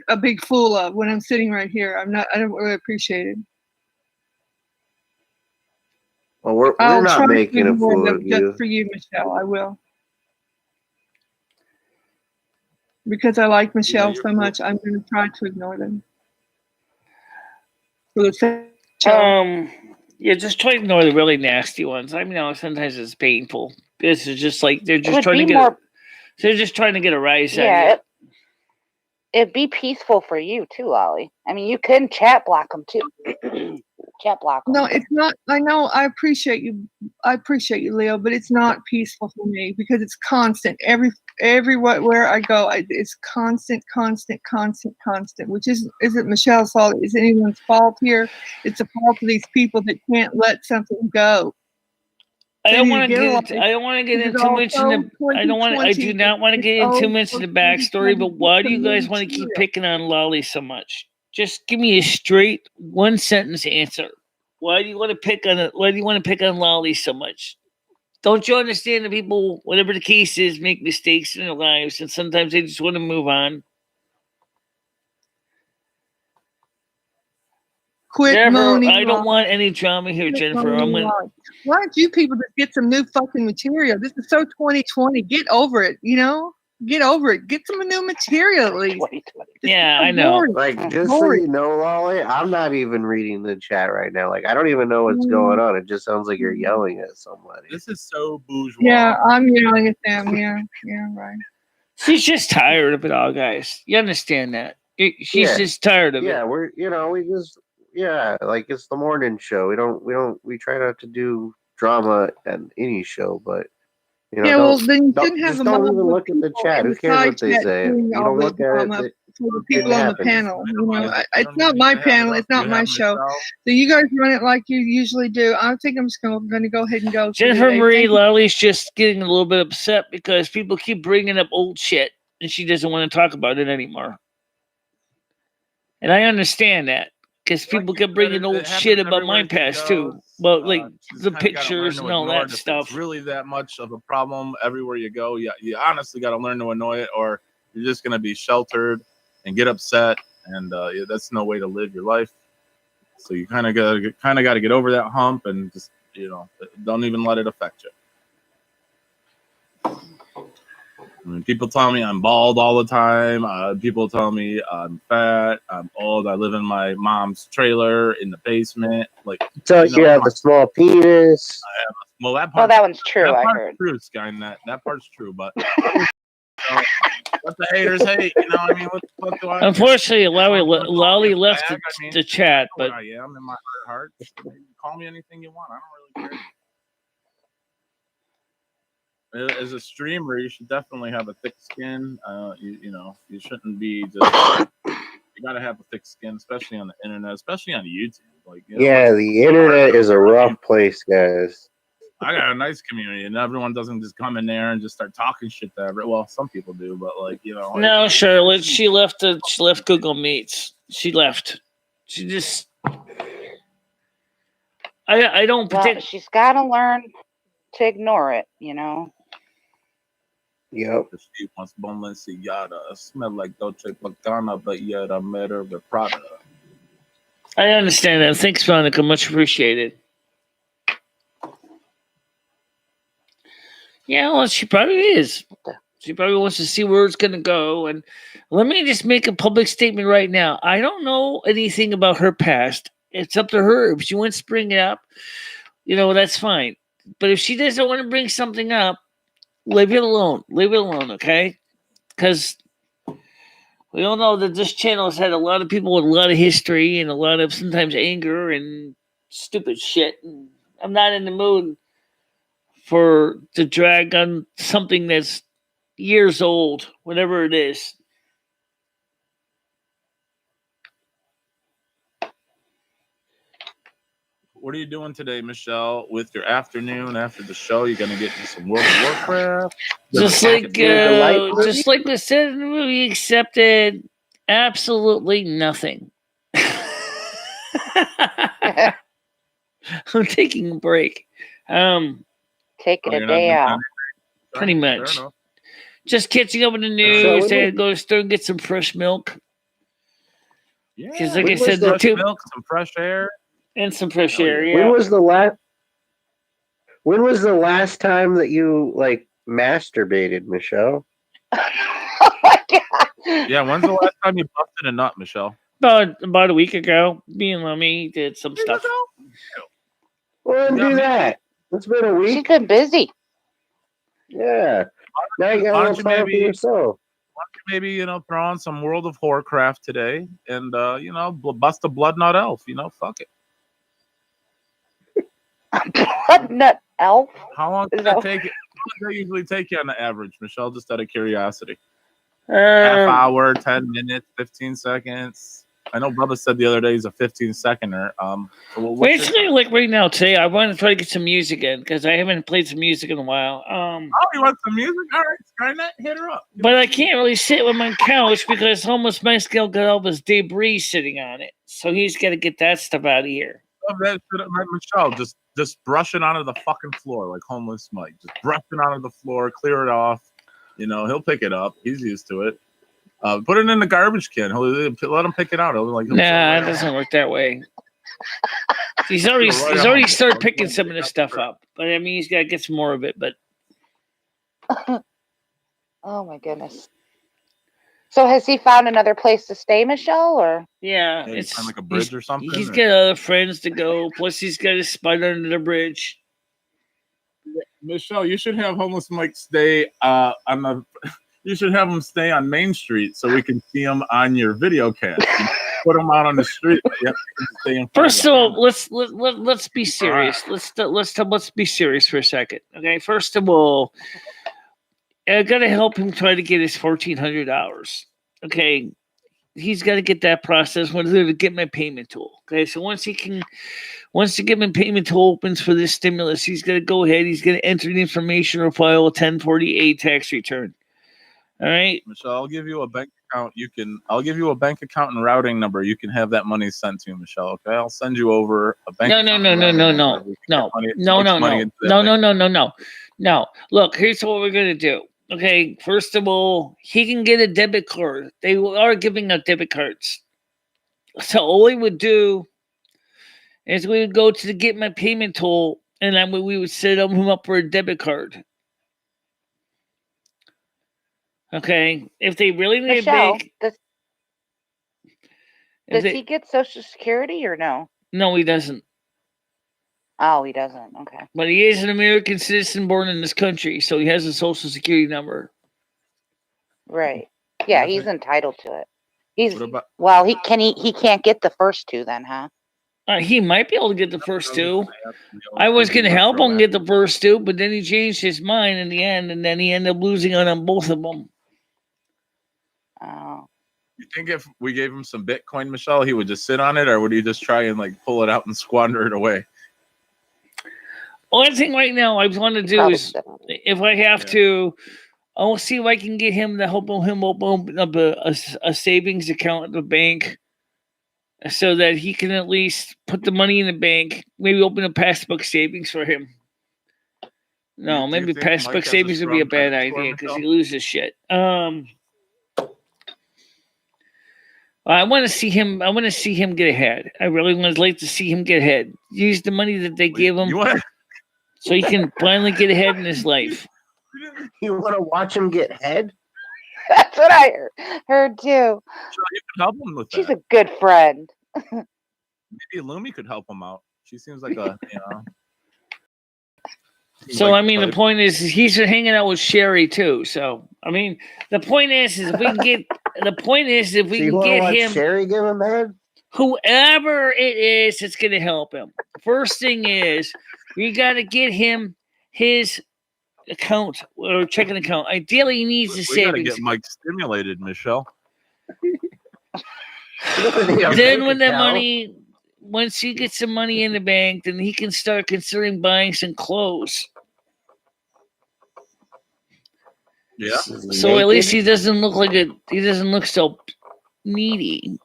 a big fool of when I'm sitting right here. I don't really appreciate it. Well, we're not making a fool of you. Just for you, Michelle, I will. Because I like Michelle so much, I'm going to try to ignore them. Yeah, just try to ignore the really nasty ones. I mean, sometimes it's painful. This is just like they're just trying to get a rise out of you. It'd be peaceful for you too, Lolly. I mean, you can chat block them too. Chat block them. No, it's not. I know. I appreciate you. I appreciate you, Leo, but it's not peaceful for me because it's constant. Everywhere I go, it's constant, which isn't Michelle's fault. Is anyone's fault here? It's a fault of these people that can't let something go. I don't want to get into too much in the. I do not want to get into too much in the backstory. But why do you guys want to keep picking on Lolly so much? Just give me a straight one sentence answer. Why do you want to pick on it? Why do you want to pick on Lolly so much? Don't you understand that people, whatever the case is, make mistakes in their lives, and sometimes they just want to move on? Quit moaning. I don't want any drama here, Jennifer. Why don't you people just get some new fucking material? This is so 2020. Get over it, Get over it. Get some new material at least. Yeah, I know. Like, just so you know, Lolly, I'm not even reading the chat right now. Like, I don't even know what's going on. It just sounds like you're yelling at somebody. This is so bourgeois. Yeah, I'm yelling at them. Yeah, right. She's just tired of it all, guys. You understand that? She's just tired of it. Yeah, like it's the morning show. We try not to do drama at any show, but then you shouldn't have don't even look at the chat. Who cares what they say? You don't look at it. For the people on the panel, it's not my panel. It's not my show. So you guys run it like you usually do. I think I'm just going to go ahead and go. Jennifer Marie Lolly's just getting a little bit upset because people keep bringing up old shit, and she doesn't want to talk about it anymore. And I understand that. Because people keep bringing old shit about my past too, but like the pictures and all that stuff. It's really that much of a problem everywhere you go. You honestly got to learn to annoy it, or you're just gonna be sheltered and get upset, and that's no way to live your life. So you kind of got to get over that hump and just don't even let it affect you. I mean, people tell me I'm bald all the time. People tell me I'm fat. I'm old. I live in my mom's trailer in the basement. Like, you have a small penis. Well, that one's true. I heard. True, Skynet. That part's true, but let the haters hate. I mean, what the fuck do I? Unfortunately, Lolly left the chat, but I am in my heart. Call me anything you want. I don't really. really great. As a streamer, you should definitely have a thick skin. You shouldn't be just. You gotta have a thick skin, especially on the internet, especially on YouTube. Yeah, the internet is a rough place, guys. I got a nice community, and everyone doesn't just come in there and just start talking shit to everyone. Well, some people do, but No, Charlotte, she left Google Meets. She left. She just. I don't Well, predict. she's got to learn to ignore it, Yep. She wants Balenciaga. Smell like Dolce Gabbana, but yet I'm better with Prada. I understand that. Thanks, Veronica. Much appreciated. Yeah, well, she probably is. She probably wants to see where it's going to go. And let me just make a public statement right now. I don't know anything about her past. It's up to her. If she wants to bring it up, that's fine. But if she doesn't want to bring something up, leave it alone. Leave it alone, okay? Because we all know that this channel has had a lot of people with a lot of history and a lot of sometimes anger and stupid shit. And I'm not in the mood to drag on something that's years old, whatever it is. What are you doing today, Michelle, with your afternoon after the show? You're going to get into some World of Warcraft? Just like we said in the movie, accepted absolutely nothing. I'm taking a break. Taking a day out. Pretty much. Just catching up with the news. They had to go to the store and get some fresh milk. Yeah. Because like I said, the two milk, some fresh air. And some fresh air, yeah. When was the last time that you masturbated, Michelle? Oh my God. Yeah, when's the last time you busted a nut, Michelle? About a week ago. Me and Lummy did some stuff. Well, do that. It's been a week. She's been busy. Yeah. Now you got a little time for yourself. Why don't you maybe, throw on some World of Warcraft today and, bust a blood nut elf, fuck it. Blood nut elf? How long does that take? How long does that usually take you on the average, Michelle? Just out of curiosity. Half hour, 10 minutes, 15 seconds. I know Bubba said the other day he's a 15-seconder. Basically, like right now, today, I want to try to get some music in because I haven't played some music in a while. You want some music? All right, Skynet, hit her up. But I can't really sit with my couch because homeless Mexico got all this debris sitting on it. So he's got to get that stuff out of here. Michelle, just brush it onto the fucking floor like homeless Mike. Just brush it onto the floor, clear it off. He'll pick it up. He's used to it. Put it in the garbage can. Let him pick it out. Nah, it doesn't work that way. He's already started picking some of this stuff up. But I mean, he's got to get some more of it. But oh my goodness. So has he found another place to stay, Michelle? Or yeah, it's like a bridge or something. He's got other friends to go. Plus, he's got a spot under the bridge. Michelle, you should have homeless Mike stay on the. You should have him stay on Main Street so we can see him on your video cast. Put him out on the street. Yep, stay in First of all, let's be serious. Right. Let's be serious for a second. Okay. First of all, I gotta help him try to get his $1,400. Okay. He's got to get that process. Whether to get my payment tool. Okay. So once the get my payment tool opens for this stimulus, he's gonna go ahead. He's gonna enter the information or file a 1040 tax return. All right, Michelle, I'll give you a bank account. I'll give you a bank account and routing number. You can have that money sent to you, Michelle. Okay, I'll send you over a bank. No. Look, here's what we're gonna do. Okay, first of all, he can get a debit card. They are giving out debit cards. So all we would do is we would go to the get my payment tool, and then we would set him up for a debit card. Okay, if they really need Michelle, does he get Social Security or no? No, he doesn't. Oh, he doesn't. Okay. But he is an American citizen born in this country, so he has a Social Security number. Right. Yeah, he's entitled to it. He can't get the first two then, huh? He might be able to get the first two. I was going to help him get the first two, but then he changed his mind in the end, and then he ended up losing on both of them. Oh. You think if we gave him some Bitcoin, Michelle, he would just sit on it, or would he just try and like pull it out and squander it away? Only thing right now I want to do is, if I have to, I'll see if I can get him to help him open up a savings account at the bank, so that he can at least put the money in the bank. Maybe open a passbook savings for him. No, Do you maybe think Mike passbook has a savings would be a strong bad credit score, idea because he Michelle? loses shit. I want to see him. I want to see him get ahead. I really would like to see him get ahead. Use the money that they give him, so he can finally get ahead in his life. You want to watch him get head? That's what I heard too. You can help him with She's that. a good friend. Maybe Lumi could help him out. She seems like a, So I mean, the point is he's hanging out with Sherry too. So I mean, the point is if we can get him, Sherry give him head. Whoever it is, it's going to help him. First thing is we got to get him his account or checking account. Ideally, he needs a savings. We got to get Mike stimulated, Michelle. Then when that money, once he gets some money in the bank, then he can start considering buying some clothes. Yeah. So at least he doesn't look like he doesn't look so needy.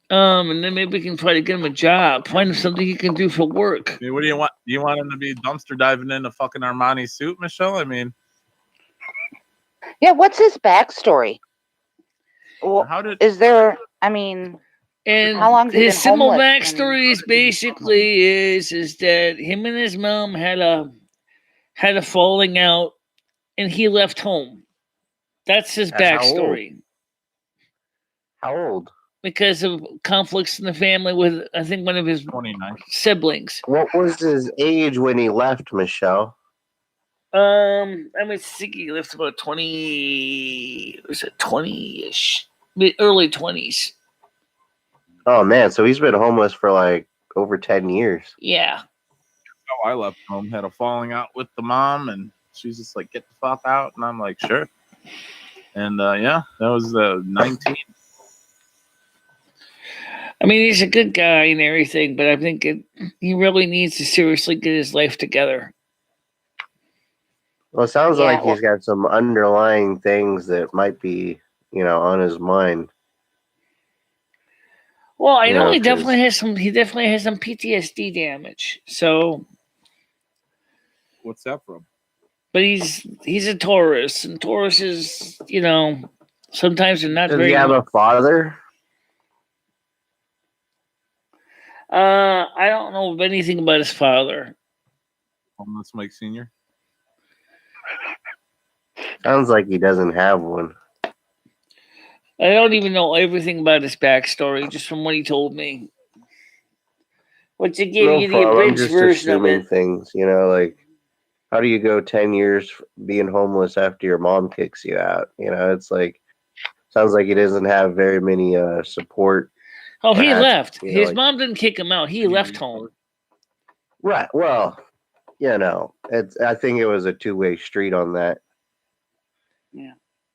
And then maybe we can try to get him a job, find him something he can do for work. I mean, what do you want? Do you want him to be dumpster diving in a fucking Armani suit, Michelle? I mean, yeah. What's his backstory? Well, is there? I mean, and how long his simple backstory is basically is that him and his mom had a falling out, and he left home. That's his backstory. How old? Because of conflicts in the family with, I think, one of his 29 siblings. What was his age when he left, Michelle? I think he left about 20. Was it 20-ish? Early 20s. Oh man, so he's been homeless for like over 10 years. Yeah. I left home, had a falling out with the mom, and she's just like, "Get the fuck out," and I'm like, "Sure." And yeah, that was 19. I mean, he's a good guy and everything, but I think he really needs to seriously get his life together. Well, it sounds like he's got some underlying things that might be, on his mind. Well, I know he definitely has some. He definitely has some PTSD damage. So, what's that from? But he's a Taurus, and Taurus is, sometimes they're not Does very. Does he have a father? I don't know anything about his father. Homeless Mike Sr. Sounds like he doesn't have one. I don't even know everything about his backstory, just from what he told me. What's it give you the abridged version of it? Things, like how do you go 10 years being homeless after your mom kicks you out? It's like sounds like he doesn't have very many support. Oh, he left. His mom didn't kick him out. He left home. Right. Well, I think it was a two-way street on that. Yeah.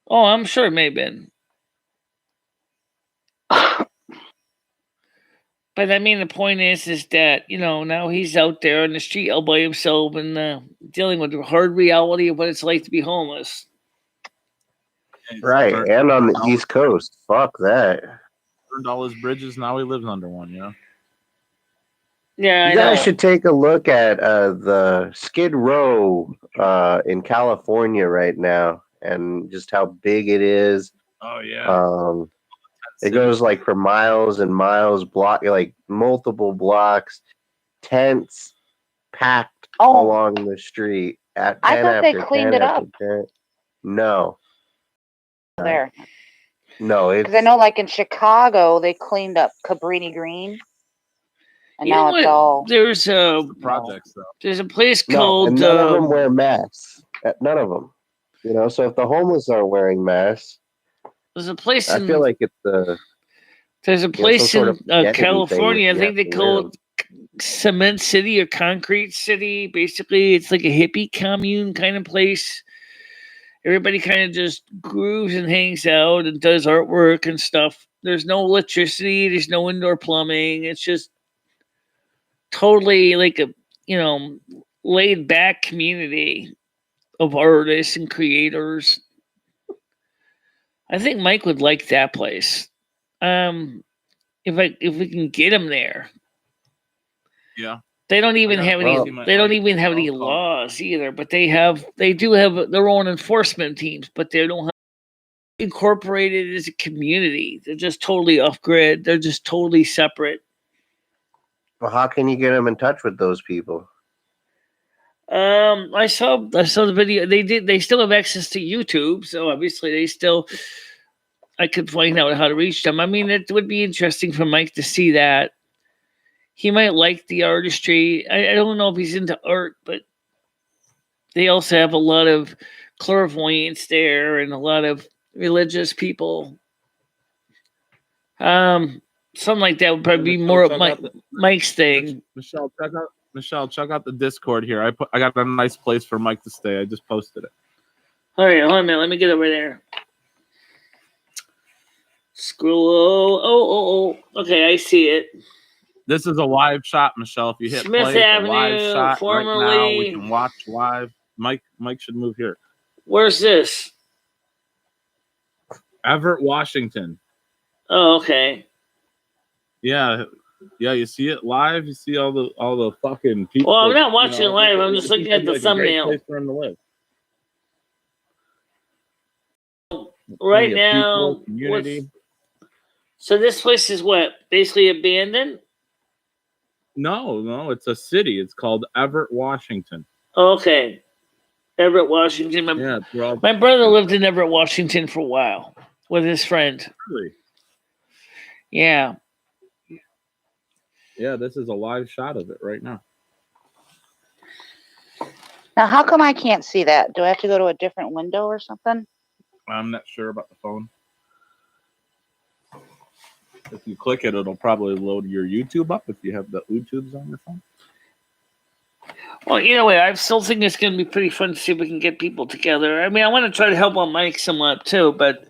Oh, I'm sure it may have been. But I mean, the point is that, now he's out there on the street all by himself and dealing with the hard reality of what it's like to be homeless. Right. And on the East Coast. Fuck that. Burned all his bridges. Now he lives under one, Yeah, you guys should take a look at the Skid Row in California right now and just how big it is. Oh, yeah. It goes like for miles and miles, like multiple blocks, tents packed along the street. I thought they cleaned it up. No. There. No, because I know, like in Chicago, they cleaned up Cabrini Green, and now it's all. There's projects though. There's a place called. And none of them wear masks. None of them. So if the homeless aren't wearing masks. There's a place. I feel like it's There's a place in California. I think they call it cement city or concrete city. Basically, it's like a hippie commune kind of place. Everybody kind of just grooves and hangs out and does artwork and stuff. There's no electricity. There's no indoor plumbing. It's just totally like a laid back community of artists and creators. I think Mike would like that place. If we can get him there. Yeah. They don't even have any. They don't even have any laws either. But they do have their own enforcement teams. But they don't have incorporated as a community. They're just totally off grid. They're just totally separate. Well, how can you get them in touch with those people? I saw the video. They still have access to YouTube, so obviously I could find out how to reach them. I mean, it would be interesting for Mike to see that. He might like the artistry. I don't know if he's into art, but they also have a lot of clairvoyance there and a lot of religious people. Something like that would probably be more of Mike's thing. Michelle, check out the Discord here. I got a nice place for Mike to stay. I just posted it. All right, hold on a minute. Let me get over there. Scroll. Oh. Okay, I see it. This is a live shot, Michelle. If you hit Smith play, Avenue, live shot formerly, right now. We can watch live. Mike should move here. Where's this? Everett, Washington. Oh, okay. Yeah. You see it live. You see all the fucking people. Well, I'm not watching it live. I'm just looking at the thumbnail. A great place for him to live. Right now, community. So this place is what? Basically abandoned? No, it's a city. It's called Everett, Washington. Okay. Everett, Washington. My brother lived in Everett, Washington for a while with his friend. Really? Yeah. Yeah, this is a live shot of it right now. Now, how come I can't see that? Do I have to go to a different window or something? I'm not sure about the phone. If you click it, it'll probably load your YouTube up if you have the YouTubes on your phone. Well, either way, I still think it's going to be pretty fun to see if we can get people together. I mean, I want to try to help on Mike somewhat too, but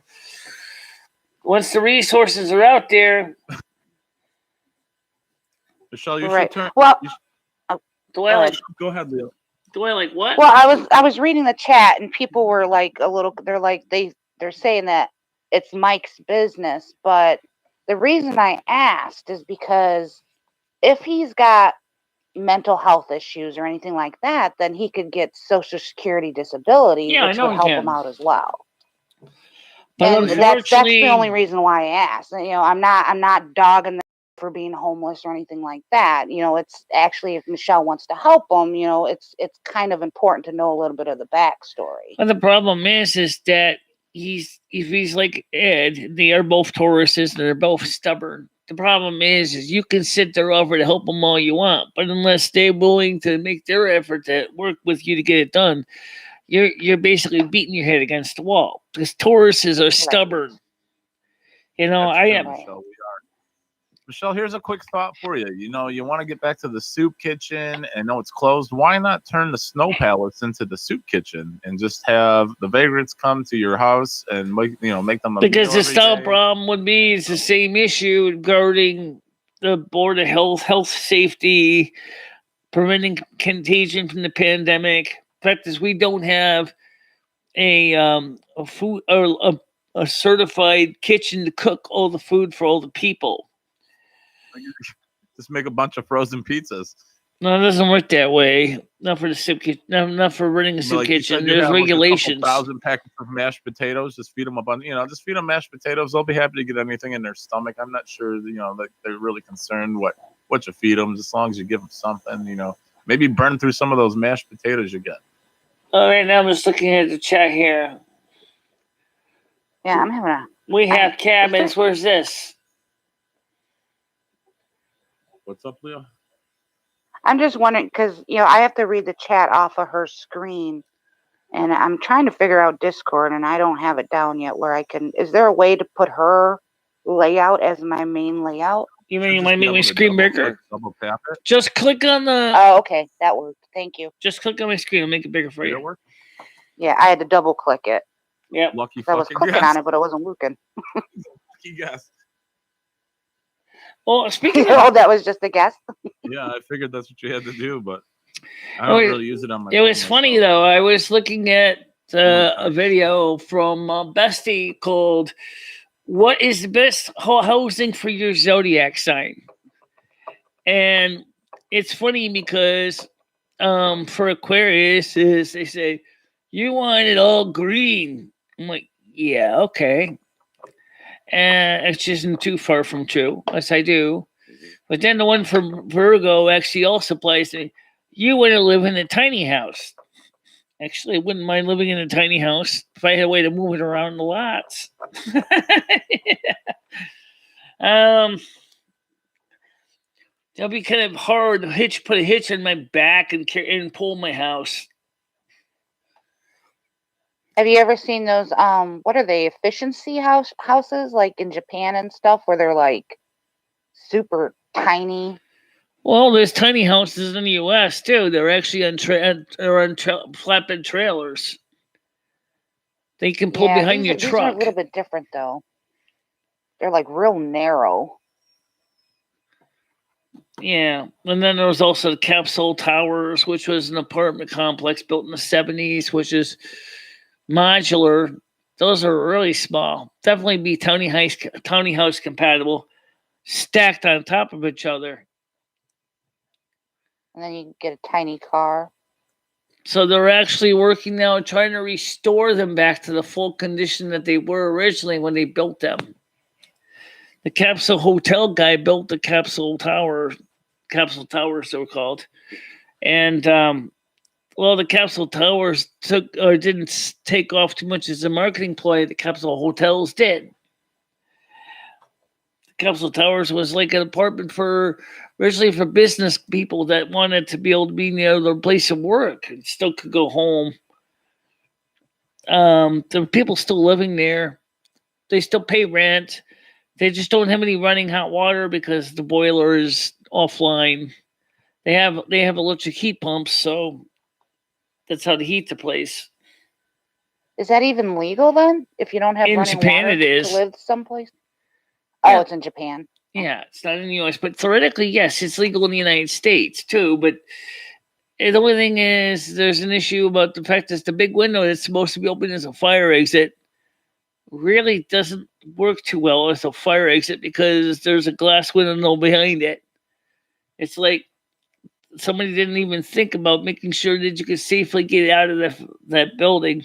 once the resources are out there, Michelle, you right. should turn. Well, do I like? Go ahead, Leo. Do I like what? Well, I was reading the chat and people were like they're saying that it's Mike's business, but the reason I asked is because if he's got mental health issues or anything like that, then he could get Social Security disability, which would help him out as well. But and that's the only reason why I asked. I'm not dogging them for being homeless or anything like that. It's actually, if Michelle wants to help him, it's kind of important to know a little bit of the backstory. But the problem is that if he's like Ed, they are both Tauruses and they're both stubborn. The problem is you can sit there offer to help them all you want, but unless they're willing to make their effort to work with you to get it done, you're basically beating your head against the wall because Tauruses are stubborn. I am. Michelle, here's a quick thought for you. You want to get back to the soup kitchen and know it's closed. Why not turn the snow pallets into the soup kitchen and just have the vagrants come to your house and make them a because the style problem would be it's the same issue regarding the Board of Health safety, preventing contagion from the pandemic. The fact is, we don't have a food or a certified kitchen to cook all the food for all the people. Just make a bunch of frozen pizzas. No, it doesn't work that way. Not for the soup kitchen. Not for running a soup kitchen. There's regulations. 1,000 packets of mashed potatoes. Just feed them a bunch. Just feed them mashed potatoes. They'll be happy to get anything in their stomach. I'm not sure. That they're really concerned what you feed them. As long as you give them something. Maybe burn through some of those mashed potatoes you get. All right, now I'm just looking at the chat here. Yeah, I'm having a. We have cabins. Where's this? What's up, Leo? I'm just wondering because I have to read the chat off of her screen, and I'm trying to figure out Discord, and I don't have it down yet. Where I can? Is there a way to put her layout as my main layout? You mean Should you just want to be make my able to screen bigger? double tap it. Just click on the. Oh, okay. That worked. Thank you. Just click on my screen. I'll make it bigger for Did you. it work? Yeah, I had to double click it. Yep. Lucky I was fucking clicking guess. on it, but it wasn't working. Lucky guess. Well, speaking of, Oh, that was just a guess. Yeah, I figured that's what you had to do, but I don't really use it on my it phone was funny myself. though. I was looking at a Nice. video from Bestie called "What is the best housing for your zodiac sign?" And it's funny because for Aquarius is they say you want it all green. I'm like, yeah, okay. And it's just isn't too far from true. Yes, I do. But then the one from Virgo actually also applies to me. You want to live in a tiny house. Actually, I wouldn't mind living in a tiny house if I had a way to move it around the lots. It'll be kind of hard to put a hitch on my back and pull my house. Have you ever seen those? What are they? Efficiency houses, like in Japan and stuff, where they're like super tiny. Well, there's tiny houses in the U.S. too. They're actually on flatbed trailers. They can pull behind your these are truck. a little bit different though. They're like real narrow. Yeah, and then there was also the Capsule Towers, which was an apartment complex built in the 70s, which is modular. Those are really small. Definitely be tiny house compatible, stacked on top of each other. And then you can get a tiny car. So they're actually working now and trying to restore them back to the full condition that they were originally when they built them. The Capsule Hotel guy built the Capsule Towers they were called. And the Capsule Towers didn't take off too much as a marketing ploy. The Capsule Hotels did. The Capsule Towers was like an apartment originally for business people that wanted to be able to be near their place of work and still could go home. The people still living there, they still pay rent. They just don't have any running hot water because the boiler is offline. They have electric heat pumps, so that's how they heat the place. Is that even legal then? If you don't have In running Japan, water it is. to live someplace? Yeah. Oh, it's in Japan. Yeah, it's not in the U.S., but theoretically, yes, it's legal in the United States too. But the only thing is, there's an issue about the fact that the big window that's supposed to be open as a fire exit really doesn't work too well as a fire exit because there's a glass window behind it. It's like somebody didn't even think about making sure that you could safely get out of that building.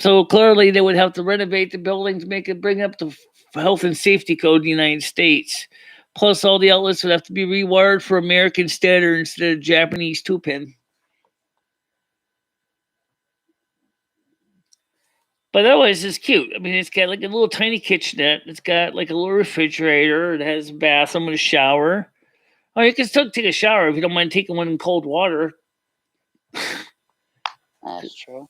So clearly, they would have to renovate the building to bring up the health and safety code in the United States. Plus, all the outlets would have to be rewired for American standard instead of Japanese 2-pin. But otherwise, it's cute. I mean, it's got like a little tiny kitchenette. It's got like a little refrigerator. It has a bathroom and a shower. Oh, you can still take a shower if you don't mind taking one in cold water. That's true.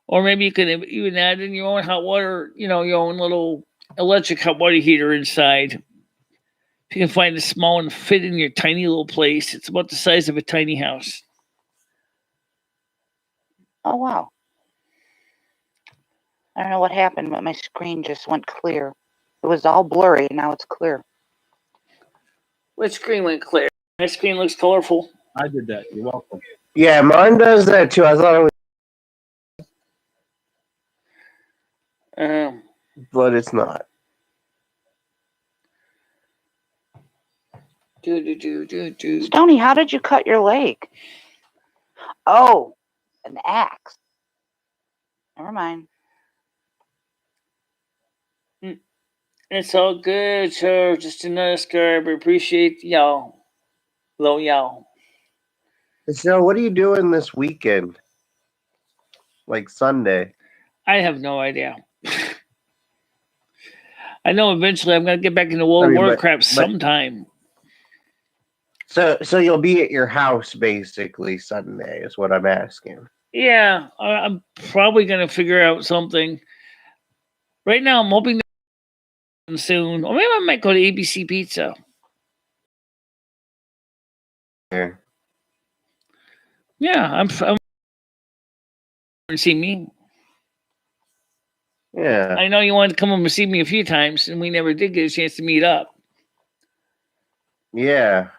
Or maybe you could even add in your own hot water, your own little electric hot water heater inside. If you can find a small and fit in your tiny little place, it's about the size of a tiny house. Oh, wow. I don't know what happened, but my screen just went clear. It was all blurry. Now it's clear. Which screen went clear? My screen looks colorful. I did that. You're welcome. Yeah, mine does that too. I thought it was, but it's not. Stoney, how did you cut your leg? Oh, an axe. Never mind. It's all good, sir. Just another scar. We appreciate y'all. Hello, y'all. So, what are you doing this weekend? Like Sunday? I have no idea. I know eventually I'm going to get back into World of Warcraft sometime. So you'll be at your house basically Sunday is what I'm asking. Yeah, I'm probably going to figure out something. Right now, I'm hoping soon, or maybe I might go to ABC Pizza. Here. Yeah, I'm see me. Yeah. I know you wanted to come over and see me a few times, and we never did get a chance to meet up. Yeah.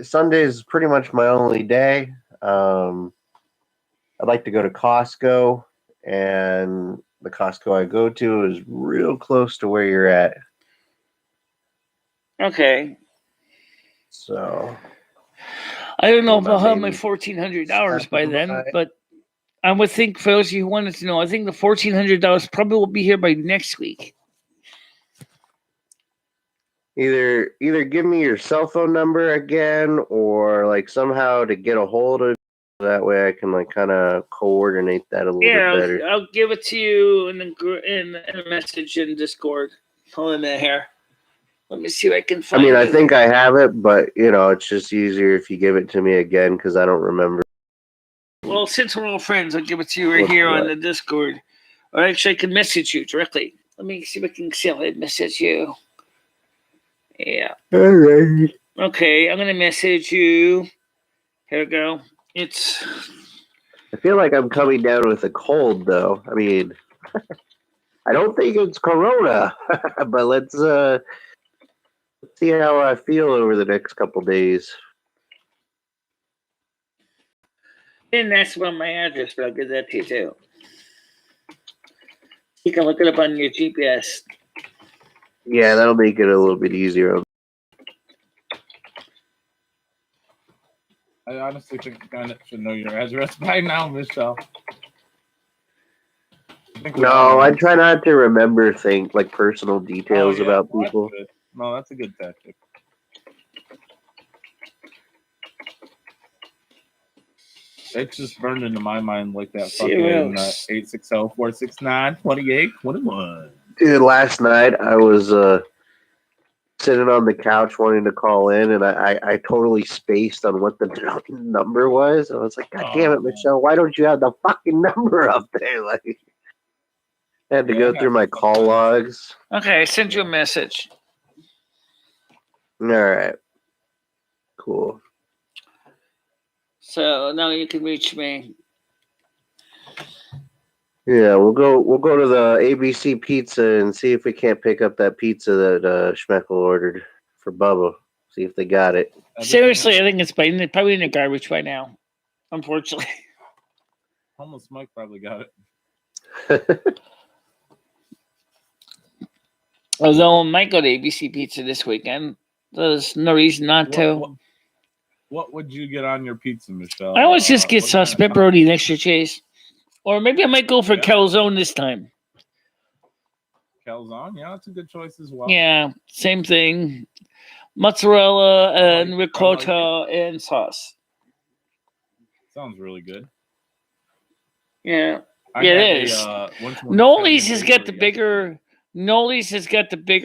Sunday is pretty much my only day. I'd like to go to Costco, and the Costco I go to is real close to where you're at. Okay. So I don't know if About I'll have my maybe $1,400 by then, by. but I would think for those of you who wanted to know, I think the $1,400 probably will be here by next week. Either give me your cell phone number again, or like somehow to get a hold of. That way I can like kind of coordinate that a little bit better. I'll give it to you in a message in Discord. Hold on a minute here. Let me see if I can I find mean, it. I think I have it, but it's just easier if you give it to me again because I don't remember. Well, since we're all friends, I'll give it to you right What's here on what? the Discord. Or actually, I can message you directly. Let me see if I can see how I message you. Yeah. Alright. Okay, I'm going to message you. Here we go. It's... I feel like I'm coming down with a cold, though. I mean, I don't think it's Corona, but let's see how I feel over the next couple days. And that's about my address, but I'll give that to you too. You can look it up on your GPS. Yeah, that'll make it a little bit easier. I honestly think you kind of should know your address by now, Michelle. No, I try not to remember things like personal details about people. No, that's a good tactic. It's just burned into my mind like that fucking 860-469-2821. Dude, last night I was sitting on the couch wanting to call in, and I totally spaced on what the number was. I was like, God damn it, Michelle, why don't you have the fucking number up there? Like, I had to go through my call logs. Okay, I sent you a message. All right. Cool. So now you can reach me. Yeah, we'll go to the ABC Pizza and see if we can't pick up that pizza that Schmeckel ordered for Bubba. See if they got it. Seriously, I think it's probably in the garbage by now. Unfortunately. Almost Mike probably got it. Although I might go to ABC Pizza this weekend. There's no reason not to. What would you get on your pizza, Michelle? I always just get sauce, pepperoni, and extra cheese. Or maybe I might go for calzone this time. Calzone? Yeah, that's a good choice as well. Yeah, same thing. Mozzarella and ricotta and sauce. Sounds really good. Yeah. It is. Noli's has got the bigger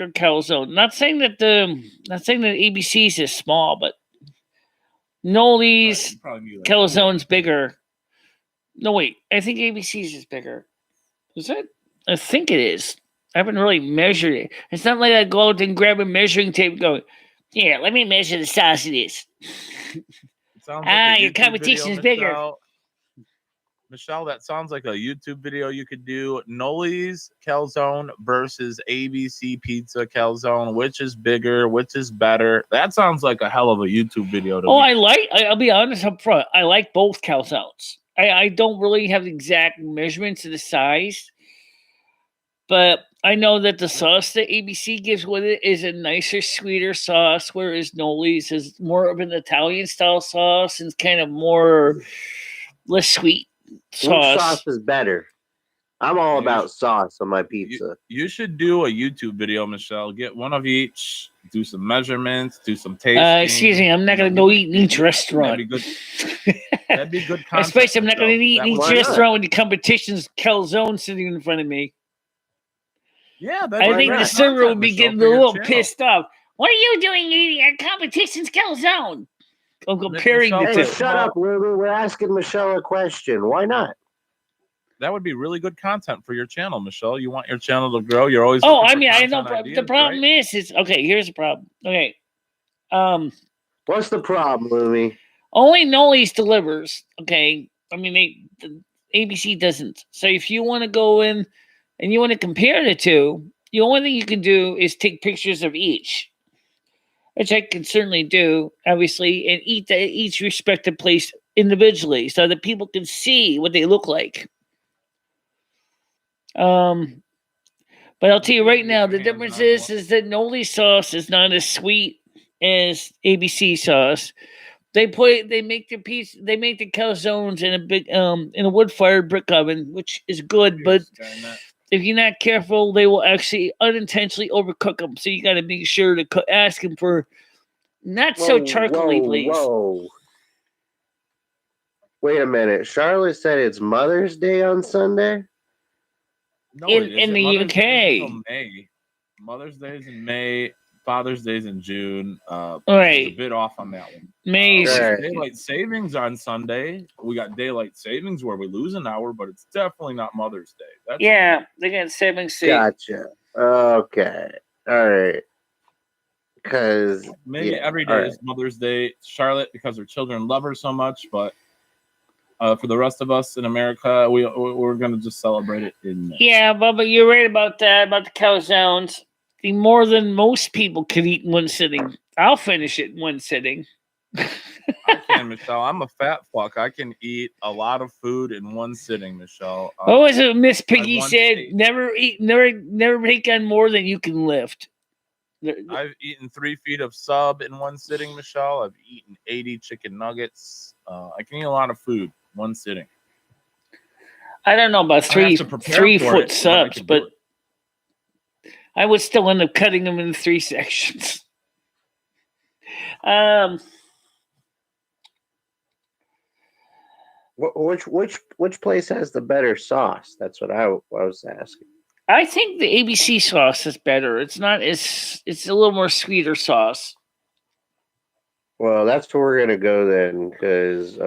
calzone. Not saying that ABC's is small, but Noli's calzone's bigger. No, wait. I think ABC's is bigger. Is it? I think it is. I haven't really measured it. It's not like I go out and grab a measuring tape and go, yeah, let me measure the sausages. Your competition's bigger. Michelle, that sounds like a YouTube video you could do. Noli's calzone versus ABC Pizza calzone. Which is bigger? Which is better? That sounds like a hell of a YouTube video to me. I'll be honest up front. I like both calzones. I don't really have the exact measurements of the size, but I know that the sauce that ABC gives with it is a nicer, sweeter sauce, whereas Noli's is more of an Italian style sauce and kind of less sweet sauce. Which sauce is better? I'm all about sauce on my pizza. You should do a YouTube video, Michelle. Get one of each. Do some measurements. Do some tasting. Excuse me, I'm not going to go eat in each restaurant. That'd be good content. Especially, I'm not going to eat in each restaurant with the competition's calzone sitting in front of me. Yeah, I think the server would be getting a little pissed off. What are you doing eating at competition's calzone? I'm comparing the two. Shut up, Ruben. We're asking Michelle a question. Why not? that would be really good content for your channel, Michelle. You want your channel to grow. You're always Oh, looking I for mean, I know. content The ideas, problem right? is okay. Here's the problem. Okay, What's the problem, Lumi? only Nolly's delivers. Okay, I mean, the ABC doesn't. So if you want to go in and you want to compare the two, the only thing you can do is take pictures of each, which I can certainly do, obviously, and each respective place individually, so that people can see what they look like. But I'll tell you right now, the difference is that Noli sauce is not as sweet as ABC sauce. They make the calzones in a big in a wood fired brick oven, which is good, but if you're not careful, they will actually unintentionally overcook them. So you got to make sure to ask them for not so charcoaly, please. Whoa. Wait a minute. Charlotte said it's Mother's Day on Sunday? No, in the Mother's UK. Day is until May. Mother's Day is in May. Father's Day is in June. Right. A bit off on that one. Amazing. Daylight savings on Sunday. We got daylight savings where we lose an hour, but it's definitely not Mother's Day. They got savings. Gotcha. Okay. All right. Because maybe every day is Mother's Day. Charlotte, because her children love her so much, but for the rest of us in America, we're going to just celebrate it in May. Yeah, but you're right about that, about the calzones. More than most people can eat in one sitting. I'll finish it in one sitting. I can, Michelle. I'm a fat fuck. I can eat a lot of food in one sitting, Michelle. What was it Miss Piggy said? Never take on more than you can lift. I've eaten 3 feet of sub in one sitting, Michelle. I've eaten 80 chicken nuggets. I can eat a lot of food one sitting. I don't know about 3 foot subs, but I would still end up cutting them into 3 sections. Which place has the better sauce? That's what I was asking. I think the ABC sauce is better. It's a little more sweeter sauce. Well, that's where we're gonna go then, because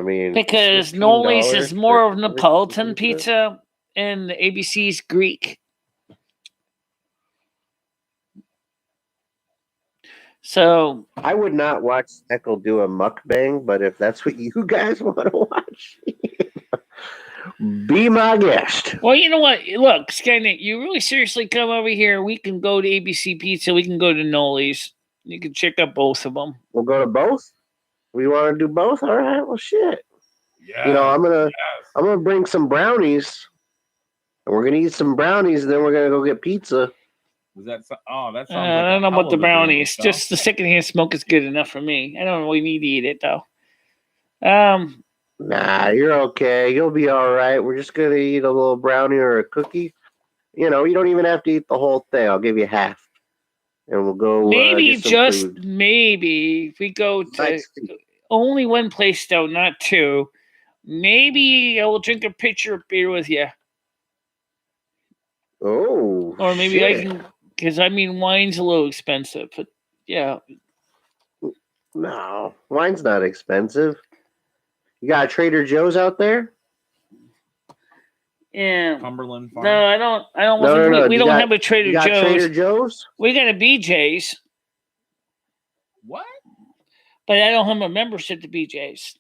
Noli's is more of Neapolitan pizza, and the ABC's Greek. So I would not watch Eckle do a mukbang, but if that's what you guys want to watch, be my guest. Well, you know what? Look, Skynet, you really seriously come over here. We can go to ABC Pizza. We can go to Noli's. You can check out both of them. We'll go to both. We want to do both. All right. Well, shit. Yeah. I'm gonna bring some brownies, and we're gonna eat some brownies, and then we're gonna go get pizza. That sounds like I don't know about the brownies. Just the secondhand smoke is good enough for me. I don't really need to eat it though. Nah, you're okay. You'll be all right. We're just gonna eat a little brownie or a cookie. You don't even have to eat the whole thing. I'll give you half, and we'll go. Maybe if we go to only one place though, not 2. Maybe I will drink a pitcher of beer with you. Oh. Or maybe I can. Because, wine's a little expensive, but yeah. No, wine's not expensive. You got a Trader Joe's out there? Yeah. Cumberland Farm? No, I don't. No. We don't have a Trader Joe's. Trader Joe's? We got a BJ's. What? But I don't have a membership to BJ's.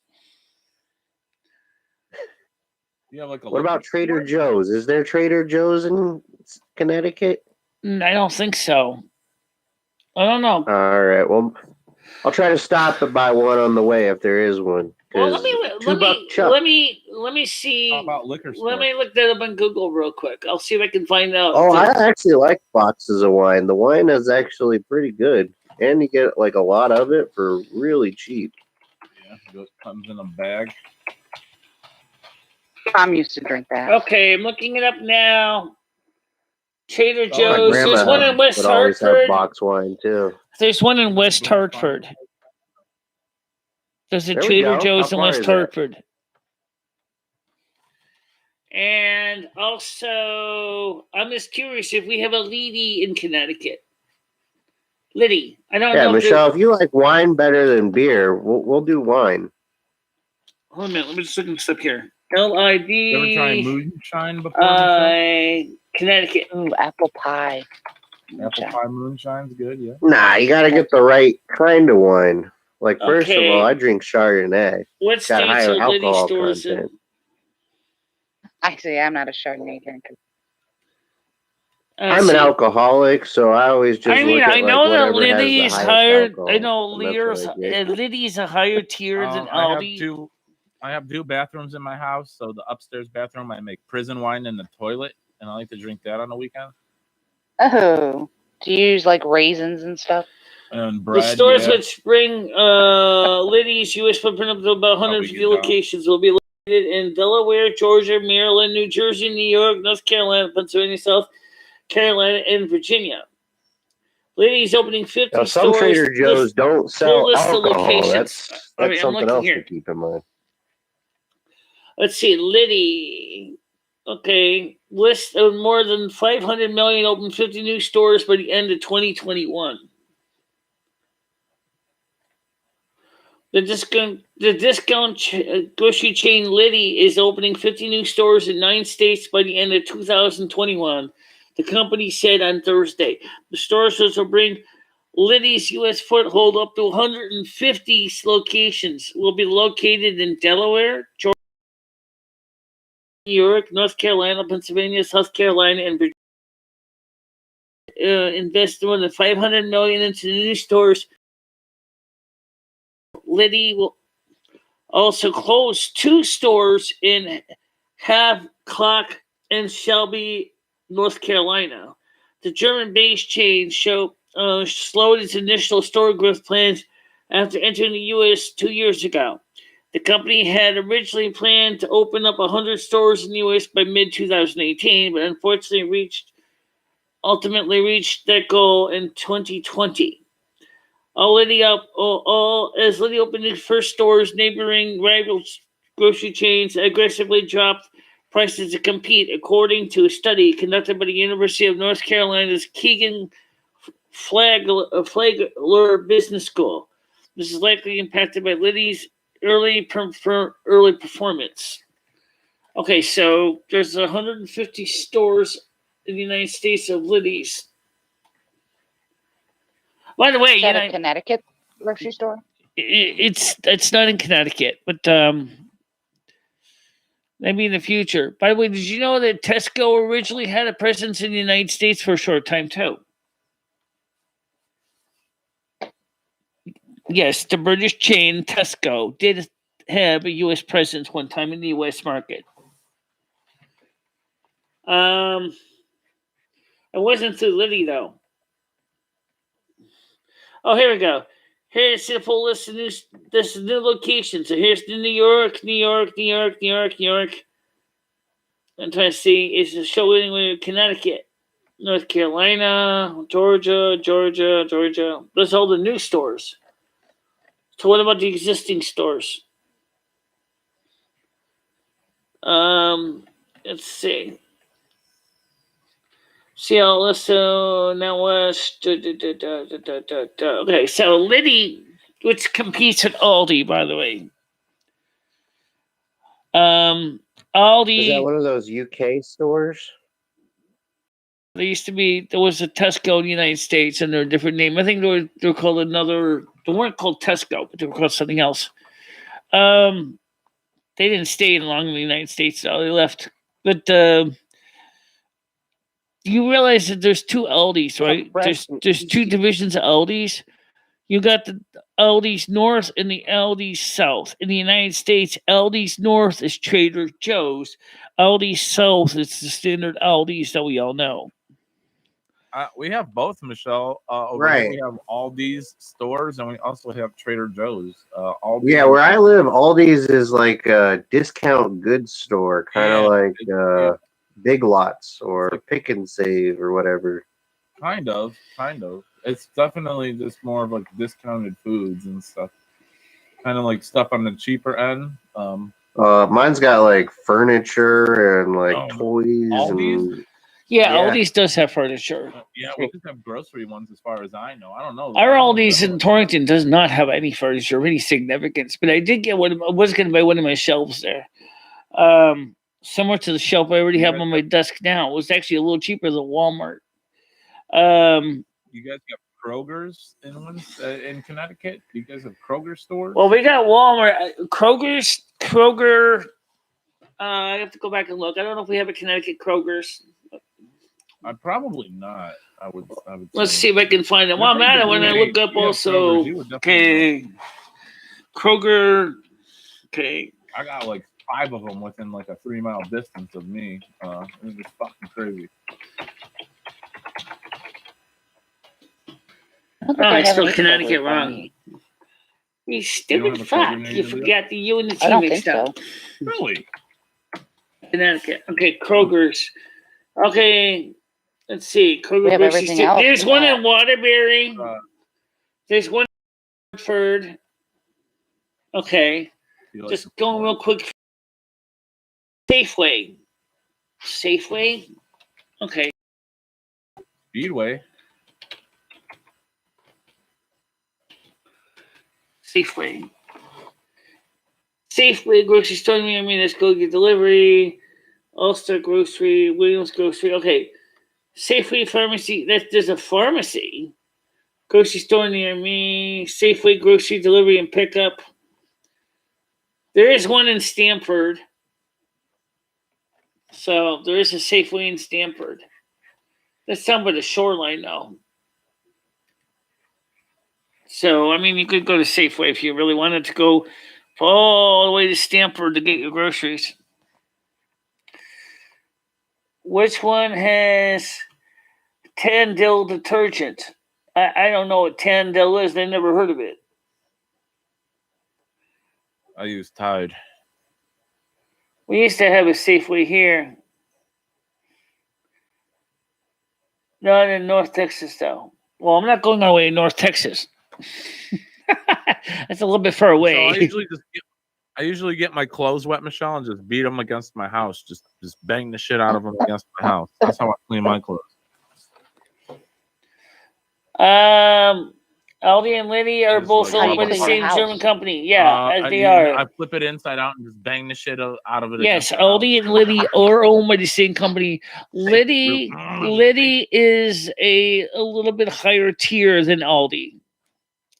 You have what about Trader Joe's? Is there Trader Joe's in Connecticut? I don't think so. I don't know. All right. Well, I'll try to stop and buy one on the way if there is one. Well, let me see. How about liquor store? Let me look that up on Google real quick. I'll see if I can find out. Oh, I actually like boxes of wine. The wine is actually pretty good, and you get a lot of it for really cheap. Yeah, it comes in a bag. I'm used to drink that. Okay, I'm looking it up now. Trader Joe's. There's one in West Hartford. Have box wine too. There's one in West Hartford. There's a Trader Joe's in West Hartford. And also, I'm just curious if we have a Liddy in Connecticut. Liddy. I don't know. Yeah, Michelle, if you like wine better than beer, we'll do wine. Hold on a minute. Let me just look this up here. LID. You ever try moonshine before, Michelle? Connecticut. Ooh, apple pie. Apple pie moonshine's good, yeah. Nah, you gotta get the right kind of wine. Like, first of all, I drink Chardonnay. What It's got states higher are Liddy alcohol stores content. in? Actually, I'm not a Chardonnay drinker. I'm an alcoholic, so I always just look at I know like that whatever has Liddy the is highest higher. alcohol, I know and that's what I get. Liddy's a higher tier than I have Aldi. I have two bathrooms in my house. So the upstairs bathroom, I make prison wine in the toilet, and I like to drink that on the weekend. Oh, do you use like raisins and stuff? And bread. The stores which bring Liddy's U.S. footprint up to about 150 locations will be located in Delaware, Georgia, Maryland, New Jersey, New York, North Carolina, Pennsylvania, South Carolina, and Virginia. Liddy's opening 50 Now, some stores. Trader Joe's don't sell alcohol. That's something else to keep in mind. Let's see, Liddy. Okay, list of more than 500 million, open 50 new stores by the end of 2021. The discount grocery chain Liddy is opening 50 new stores in 9 states by the end of 2021. The company said on Thursday. The stores will bring Liddy's U.S. foothold up to 150 locations. Will be located in Delaware, Georgia, New York, North Carolina, Pennsylvania, South Carolina, and Virginia. Invest more than $500 million into the new stores. Liddy will also close 2 stores in Havelock and Shelby, North Carolina. The German-based chain slowed its initial store growth plans after entering the U.S. 2 years ago. The company had originally planned to open up 100 stores in the U.S. by mid-2018, but unfortunately ultimately reached that goal in 2020. Liddy opened its first stores, neighboring rival grocery chains aggressively dropped prices to compete, according to a study conducted by the University of North Carolina's Keegan Flagler Business School. This is likely impacted by Liddy's early performance. Okay, so there's 150 stores in the United States of Liddy's. By the way, is that a Connecticut grocery store? It's not in Connecticut, but maybe in the future. By the way, did you know that Tesco originally had a presence in the United States for a short time too? Yes, the British chain Tesco did have a U.S. presence one time in the U.S. market. It wasn't through Liddy though. Oh, here we go. Here's the full list of new locations. So here's the New York. I'm trying to see, is it showing with Connecticut, North Carolina, Georgia. Those are all the new stores. So what about the existing stores? Let's see. Seattle, also now West. Okay, so Liddy, which competes with Aldi, by the way. Aldi. Is that one of those UK stores? There was a Tesco in the United States, and they're a different name. I think they were called they weren't called Tesco, but they were called something else. They didn't stay long in the United States, though. They left. But you realize that there's 2 Aldis, right? There's 2 divisions of Aldis. You got the Aldi's North and the Aldi's South. In the United States, Aldi's North is Trader Joe's. Aldi's South is the standard Aldi's that we all know. We have both, Michelle. Right. Here we have Aldi's stores, and we also have Trader Joe's. Where I live, Aldi's is like a discount goods store, kind of like Big Lots or Pick and Save or whatever. Kind of. It's definitely just more of like discounted foods and stuff. Kind of like stuff on the cheaper end. Mine's got like furniture and like toys. Aldi's? And yeah, Aldi's does have furniture. Yeah, we just have grocery ones as far as I know. I don't know. Our Aldi's in Torrington does not have any furniture of any significance, but I did get one. I was going to buy one of my shelves there. Similar to the shelf I already have on my desk now. It was actually a little cheaper than Walmart. You guys got Kroger's in Connecticut? Do you guys have Kroger stores? Well, we got Walmart, Kroger. I have to go back and look. I don't know if we have a Connecticut Kroger's. Probably not. I would. Let's see if I can find it. Well, I'm at it when I look up also. Okay, Kroger. Okay, I got like 5 of them within like a 3-mile distance of me. It was fucking crazy. I spelled Connecticut wrong. You stupid fuck! You forgot the U and the T mixed up. Really? Connecticut. Okay, Kroger's. Okay, let's see. Kroger. We have everything else. There's one in Waterbury. There's one in Hartford. Okay, just going real quick. Safeway. Okay. Speedway. Safeway grocery store. I mean, let's go get delivery. Ulster Grocery, Williams Grocery. Okay, Safeway Pharmacy. There's a pharmacy. Grocery store near me. Safeway Grocery Delivery and Pickup. There is one in Stamford. So there is a Safeway in Stamford. That's down by the shoreline, though. So, I mean, you could go to Safeway if you really wanted to go all the way to Stamford to get your groceries. Which one has Tandil detergent? I don't know what Tandil is. I never heard of it. I use Tide. We used to have a Safeway here. Not in North Texas, though. Well, I'm not going all the way to North Texas. That's a little bit far away. So I usually get my clothes wet, Michelle, and just beat them against my house. Just bang the shit out of them against my house. That's how I clean my clothes. Aldi and Liddy are both owned by the same German company. Yeah, as they are. I flip it inside out and just bang the shit out of it. Yes, Aldi and Liddy are owned by the same company. Liddy is a little bit higher tier than Aldi.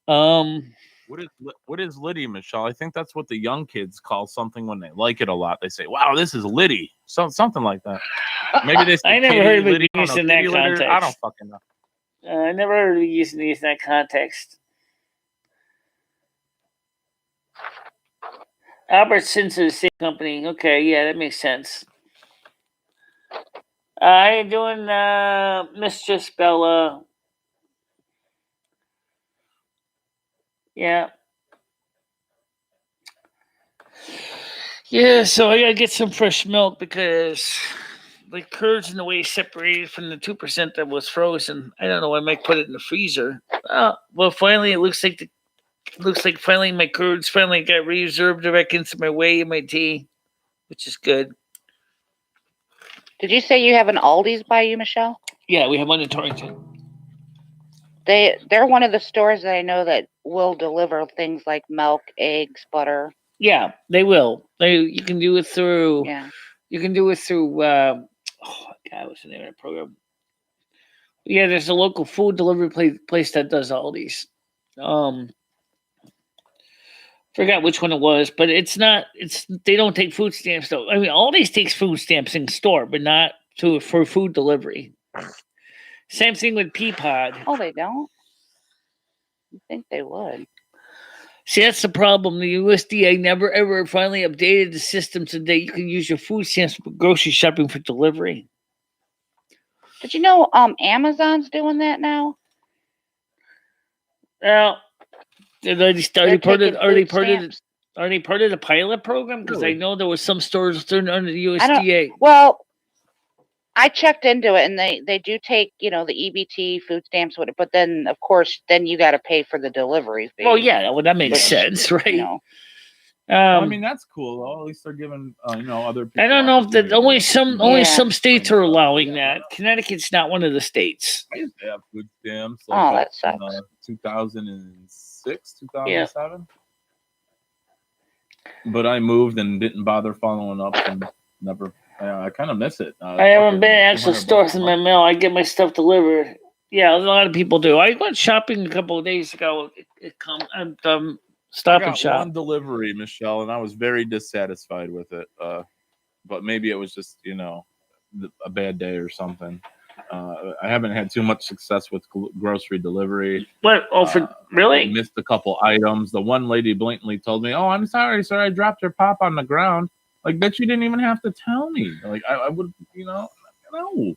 What is Liddy, Michelle? I think that's what the young kids call something when they like it a lot. They say, "Wow, this is Liddy," something like that. Maybe they say I never heard of it used in that context. I don't fucking know. I never heard of it used in that context. Albertsons is the same company. Okay, yeah, that makes sense. How you doing, Mistress Bella? Yeah. Yeah, so I gotta get some fresh milk because the curds and the whey separated from the 2% that was frozen. I don't know. I might put it in the freezer. Well, finally, it looks like finally my curds finally got reserved back into my whey and my tea, which is good. Did you say you have an Aldi's by you, Michelle? Yeah, we have one in Torrington. They're one of the stores that I know that will deliver things like milk, eggs, butter. Yeah, they will. You can do it through. Yeah. You can do it through. Oh God, what's the name of that program? Yeah, there's a local food delivery place that does all these. Forgot which one it was, but it's not. They don't take food stamps though. I mean, Aldi's takes food stamps in store, but not for food delivery. Same thing with Peapod. Oh, they don't? I think they would. See, that's the problem. The USDA never ever finally updated the system so that you can use your food stamps for grocery shopping for delivery. Did you know Amazon's doing that now? Well, are they part of the pilot program? Because I know there was some stores under the USDA. Well, I checked into it, and they do take, the EBT food stamps with it, but then of course you got to pay for the delivery fee. Well, yeah, that makes sense, right? I mean, that's cool though. At least they're giving other people. I don't know if that only some states are allowing that. Connecticut's not one of the states. I used to have food stamps. That sucks. 2006, 2007. but I moved and didn't bother following up and never. I kind of miss it. I haven't been at actual $200 stores a in my month. mail. I get my stuff delivered. Yeah, a lot of people do. I went shopping a couple of days ago. Stop I and got shop. one delivery, Michelle, and I was very dissatisfied with it. But maybe it was just a bad day or something. I haven't had too much success with grocery delivery. What? Oh, for really? Missed a couple items. The one lady blatantly told me, "Oh, I'm sorry, sir. I dropped your pop on the ground." Like, bet you didn't even have to tell me. Like, I would, no. Oh,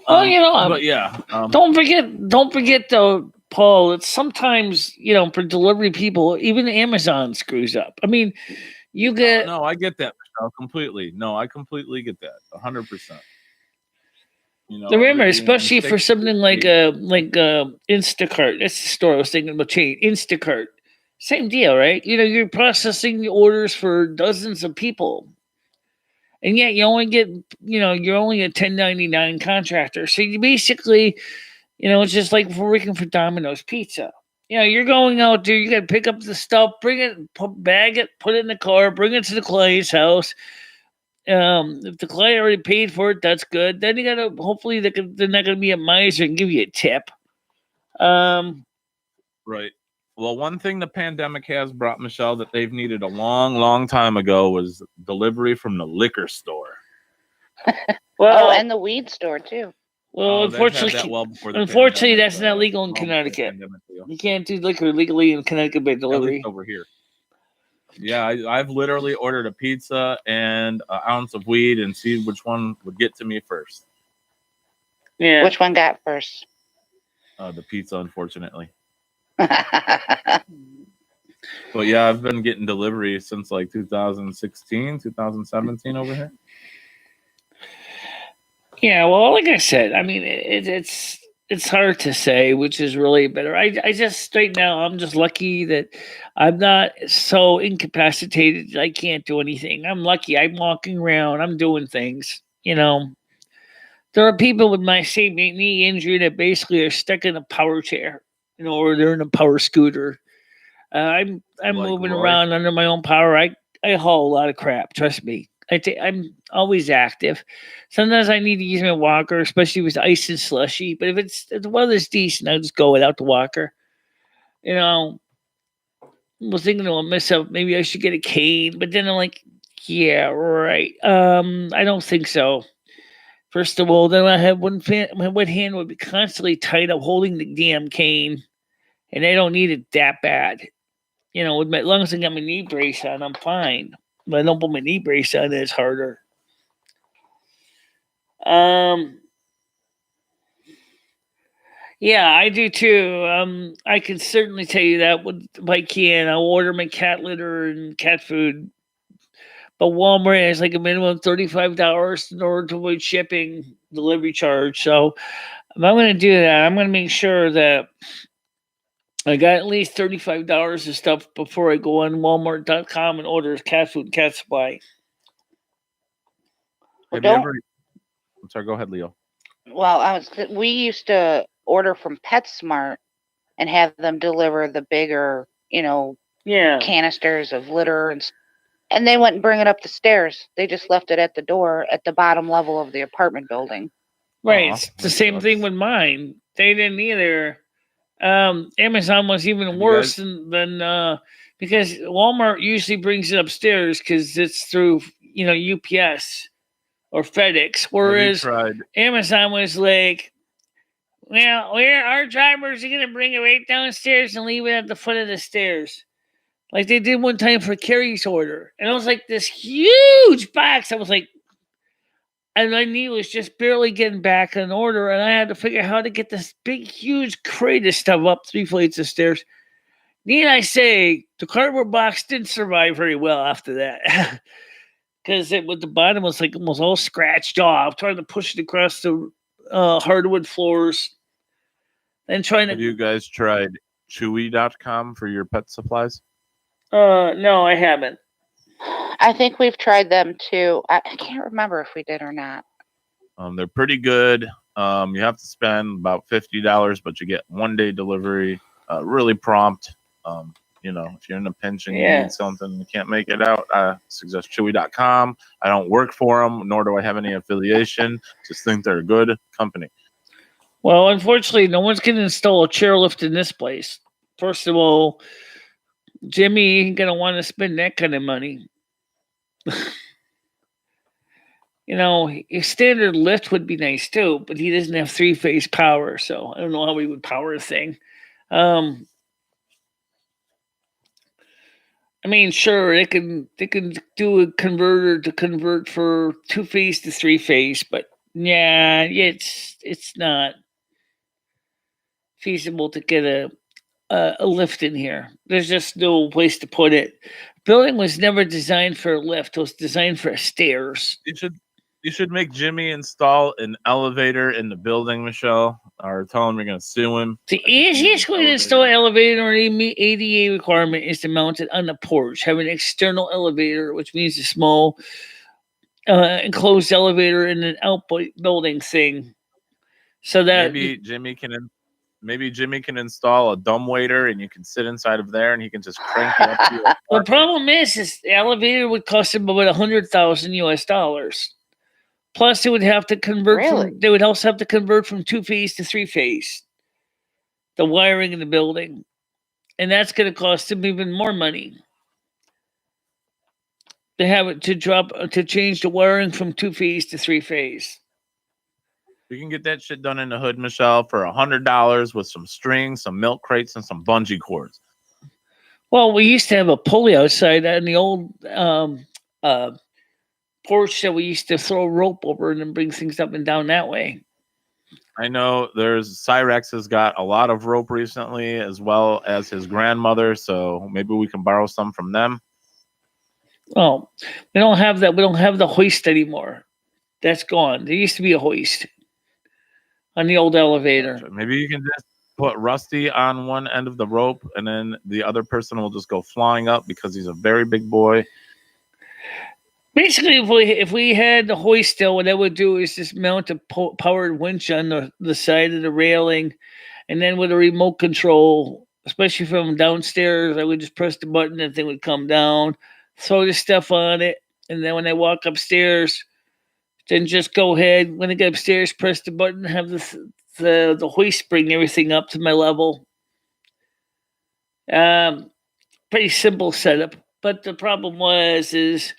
But yeah. Don't forget though, Paul. It's sometimes for delivery people, even Amazon screws up. I mean, you get No, I get that, Michelle, completely. No, I completely get that, 100%. remember, especially for mistakes something are like made. Instacart. That's the store I was thinking about. Chain Instacart. Same deal, right? You're processing the orders for dozens of people, and yet you only get you're only a 1099 contractor. So you basically it's just like if we're working for Domino's Pizza. You're going out there, you got to pick up the stuff, bring it, bag it, put it in the car, bring it to the client's house. If the client already paid for it, that's good. Then you got to, hopefully, they're not going to be a miser and give you a tip. Right. Well, one thing the pandemic has brought, Michelle, that they've needed a long, long time ago was delivery from the liquor store. Well, and the weed store too. Well, they've had unfortunately, that well before the unfortunately, pandemic, that's not legal in well before the Connecticut. pandemic, too. You can't do liquor legally in Connecticut by At least delivery. over here. Yeah, I've literally ordered a pizza and an ounce of weed and see which one would get to me first. Yeah. Which one got first? The pizza, unfortunately. But yeah, I've been getting delivery since like 2016, 2017 over here. Yeah, well, like I said, I mean, it's hard to say which is really better. I just right now I'm just lucky that I'm not so incapacitated that I can't do anything. I'm lucky. I'm walking around. I'm doing things. There are people with my same knee injury that basically are stuck in a power chair, or they're in a power scooter. I'm Like moving Roy? around under my own power. I haul a lot of crap. Trust me. I'm always active. Sometimes I need to use my walker, especially with ice and slushy. But if the weather's decent, I'll just go without the walker. I was thinking I'll mess up. Maybe I should get a cane, but then I'm like, yeah, right. I don't think so. First of all, then I have my one hand would be constantly tied up holding the damn cane, and I don't need it that bad. With my lungs, I got my knee brace on, I'm fine. But I don't put my knee brace on, it's harder. Yeah, I do too. I can certainly tell you that if I can, I'll order my cat litter and cat food. But Walmart has like a minimum of $35 in order to avoid shipping delivery charge. So if I'm going to do that, I'm going to make sure that I got at least $35 of stuff before I go on Walmart.com and order cat food and cat supply. Have you ever? I'm sorry. Go ahead, Leo. Well, we used to order from PetSmart and have them deliver the bigger, canisters of litter and they wouldn't bring it up the stairs. They just left it at the door at the bottom level of the apartment building. Right. It's the same thing with mine. They didn't either. Amazon was even worse than because Walmart usually brings it upstairs because it's through UPS or FedEx, whereas Amazon was like, well, our drivers are gonna bring it right downstairs and leave it at the foot of the stairs, like they did one time for Carrie's order, and it was like this huge box. I was like, and my knee was just barely getting back in order, and I had to figure out how to get this big, huge crate of stuff up 3 flights of stairs. Need I say, the cardboard box didn't survive very well after that, because the bottom was like almost all scratched off. Trying to push it across the hardwood floors, and trying to. Have you guys tried Chewy.com for your pet supplies? No, I haven't. I think we've tried them too. I can't remember if we did or not. They're pretty good. You have to spend about $50, but you get 1 day delivery. Really prompt. You know, if you're in a pinch and Yeah. you need something, you can't make it out, I suggest Chewy.com. I don't work for them, nor do I have any affiliation. Just think they're a good company. Well, unfortunately, no one's going to install a chairlift in this place. First of all, Jimmy ain't going to want to spend that kind of money. You know, a standard lift would be nice too, but he doesn't have 3-phase power, so I don't know how he would power a thing. I mean, sure, they can do a converter to convert for 2-phase to 3-phase, but yeah, it's not feasible to get a lift in here. There's just no place to put it. Building was never designed for a lift; it was designed for stairs. You should make Jimmy install an elevator in the building, Michelle, or tell him you're going to sue him. The easiest way to install an elevator or an ADA requirement is to mount it on the porch. Have an external elevator, which means a small enclosed elevator in an outbuilding thing. So that maybe Jimmy can install a dumbwaiter, and you can sit inside of there, and he can just crank you up to your the problem is the elevator would cost him about $100,000. Plus, they would have to convert. Really? They would also have to convert from 2-phase to 3-phase. The wiring in the building, and that's going to cost him even more money. They have it to change the wiring from 2-phase to 3-phase. You can get that shit done in the hood, Michelle, for $100 with some strings, some milk crates, and some bungee cords. Well, we used to have a pulley outside in the old porch that we used to throw rope over and then bring things up and down that way. I know Cyrex has got a lot of rope recently, as well as his grandmother, so maybe we can borrow some from them. Oh, we don't have that. We don't have the hoist anymore. That's gone. There used to be a hoist on the old elevator. Maybe you can just put Rusty on one end of the rope, and then the other person will just go flying up because he's a very big boy. Basically, if we had the hoist still, what I would do is just mount a powered winch on the side of the railing, and then with a remote control, especially from downstairs, I would just press the button and the thing would come down, throw the stuff on it, and then when I walk upstairs, then just go ahead. When I get upstairs, press the button, have the hoist bring everything up to my level. Pretty simple setup, but the problem is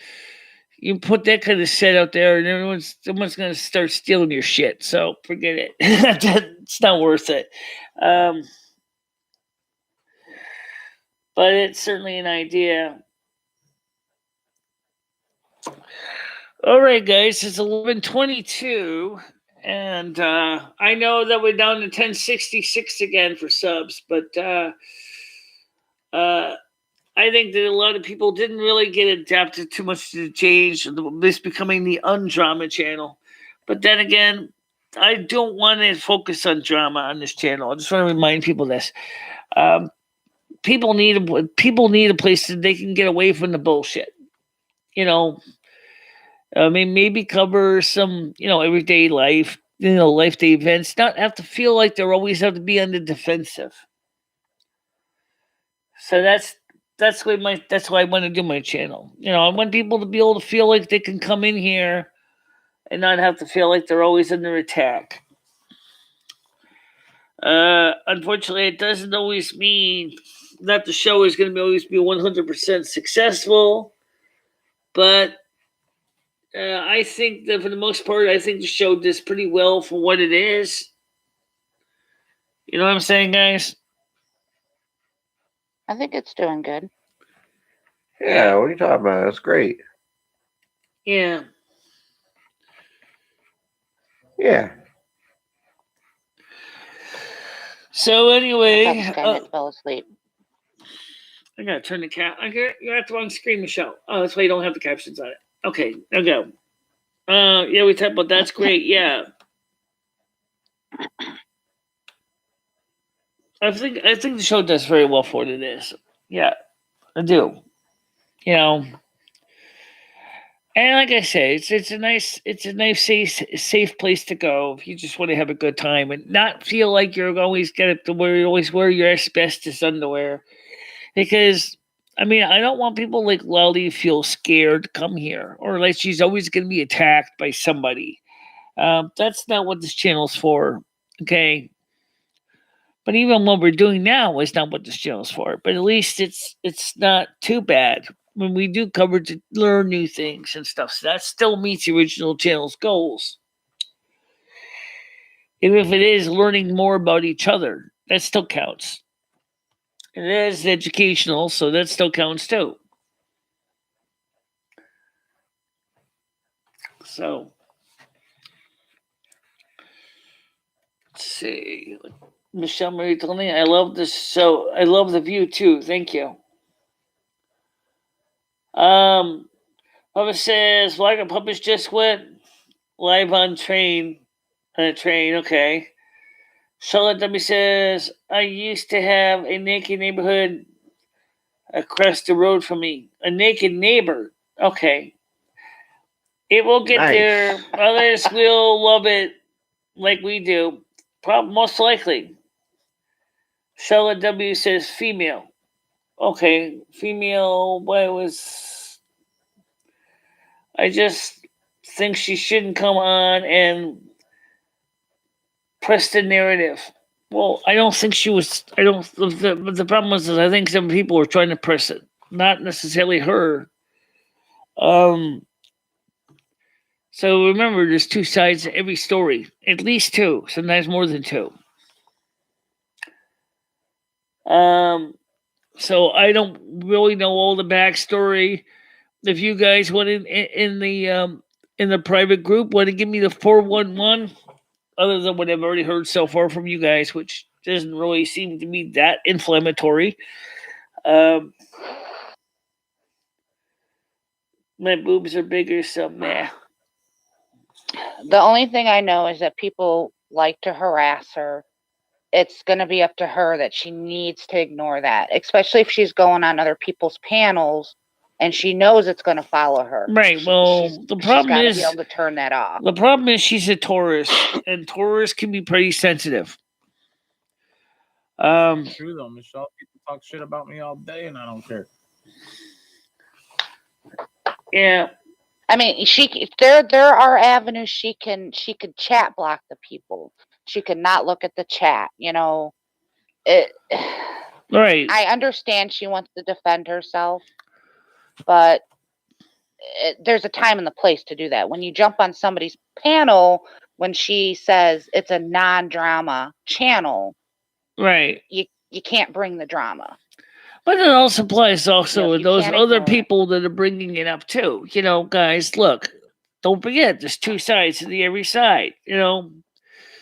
you put that kind of set out there, and someone's going to start stealing your shit. So forget it. It's not worth it. But it's certainly an idea. All right, guys, it's 11:22, and I know that we're down to 1066 again for subs, but I think that a lot of people didn't really get adapted too much to the change, this becoming the undrama channel. But then again, I don't want to focus on drama on this channel. I just want to remind people this. People need a place that they can get away from the bullshit. You know, I mean, maybe cover some, everyday life, life day events, not have to feel like they always have to be on the defensive. So that's why I want to do my channel. I want people to be able to feel like they can come in here and not have to feel like they're always under attack. Unfortunately, it doesn't always mean that the show is going to always be 100% successful, but I think that for the most part, I think the show does pretty well for what it is. You know what I'm saying, guys? I think it's doing good. Yeah, what are you talking about? That's great. Yeah. Yeah. So anyway, I thought Skynet fell asleep. I gotta turn the cap. You're at the wrong screen, Michelle. Oh, that's why you don't have the captions on it. Okay, now go. Yeah, we talked about that's great. Yeah. I think the show does very well for what it is. Yeah, I do. And like I say, it's a nice safe place to go if you just want to have a good time and not feel like you're always got to wear your asbestos underwear Because I mean, I don't want people like Lolly to feel scared to come here, or like she's always going to be attacked by somebody. That's not what this channel's for. Okay. But even what we're doing now is not what this channel's for. But at least it's not too bad when we do cover to learn new things and stuff. So that still meets the original channel's goals. Even if it is learning more about each other, that still counts. And it is educational, so that still counts too. So let's see. MicheleMarieDalene, I love this show. I love the view too. Thank you. Papa says Black and Puppets just went live on a train, okay. Charlotte W says I used to have a naked neighborhood across the road from me. A naked neighbor. Okay. It will get Nice. there. Others will love it like we do. Most likely. Charlotte W says female. Okay, female. I just think she shouldn't come on and press the narrative. Well, I don't think she was. I don't. The problem was, is I think some people were trying to press it, not necessarily her. So remember, there's two sides to every story, at least two, sometimes more than two. So I don't really know all the backstory. If you guys want in the private group, want to give me the 411, other than what I've already heard so far from you guys, which doesn't really seem to be that inflammatory. My boobs are bigger, so meh. The only thing I know is that people like to harass her. It's going to be up to her that she needs to ignore that, especially if she's going on other people's panels and she knows it's going to follow her. Right. Well, the problem is she's got to be able to turn that off. The problem is she's a Taurus, and Taurus can be pretty sensitive. It's true though, Michelle. People talk shit about me all day, and I don't care. Yeah. I mean, there are avenues she could chat block the people. She could not look at the chat. You know, right. I understand she wants to defend herself, but there's a time and the place to do that. When you jump on somebody's panel, when she says it's a non-drama channel, right? You can't bring the drama. But it also applies also with those other people that are bringing it up too. You know, guys, look, don't forget, there's two sides to every side. You know.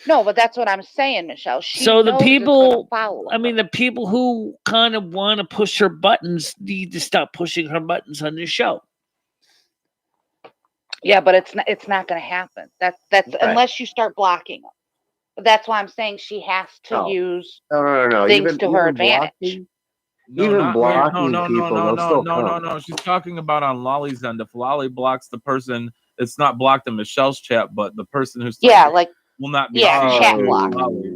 No, but that's what I'm saying, Michelle. So the people, the people who kind of want to push her buttons need to stop pushing her buttons on this show. Yeah, but it's not going to happen. That's right. Unless you start blocking them. But that's why I'm saying she has to use things to her advantage. Blocking no. She's talking about on Lolly's end. If Lolly blocks the person, it's not blocked in Michelle's chat, but the person who's will not be chat blocked.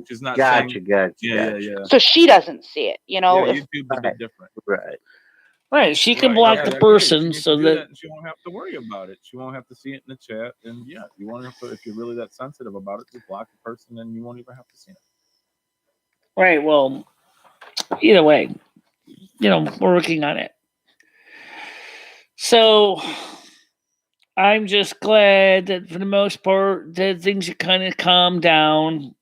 She's not gotcha. Yeah. So she doesn't see it, you know. Yeah, YouTube's a bit different. Right. She can block the person so that she won't have to worry about it. She won't have to see it in the chat. And yeah, you won't have to, if you're really that sensitive about it, just block the person and you won't even have to see it. Right. Well, either way, you know, we're working on it. So I'm just glad that for the most part that things are kind of calmed down.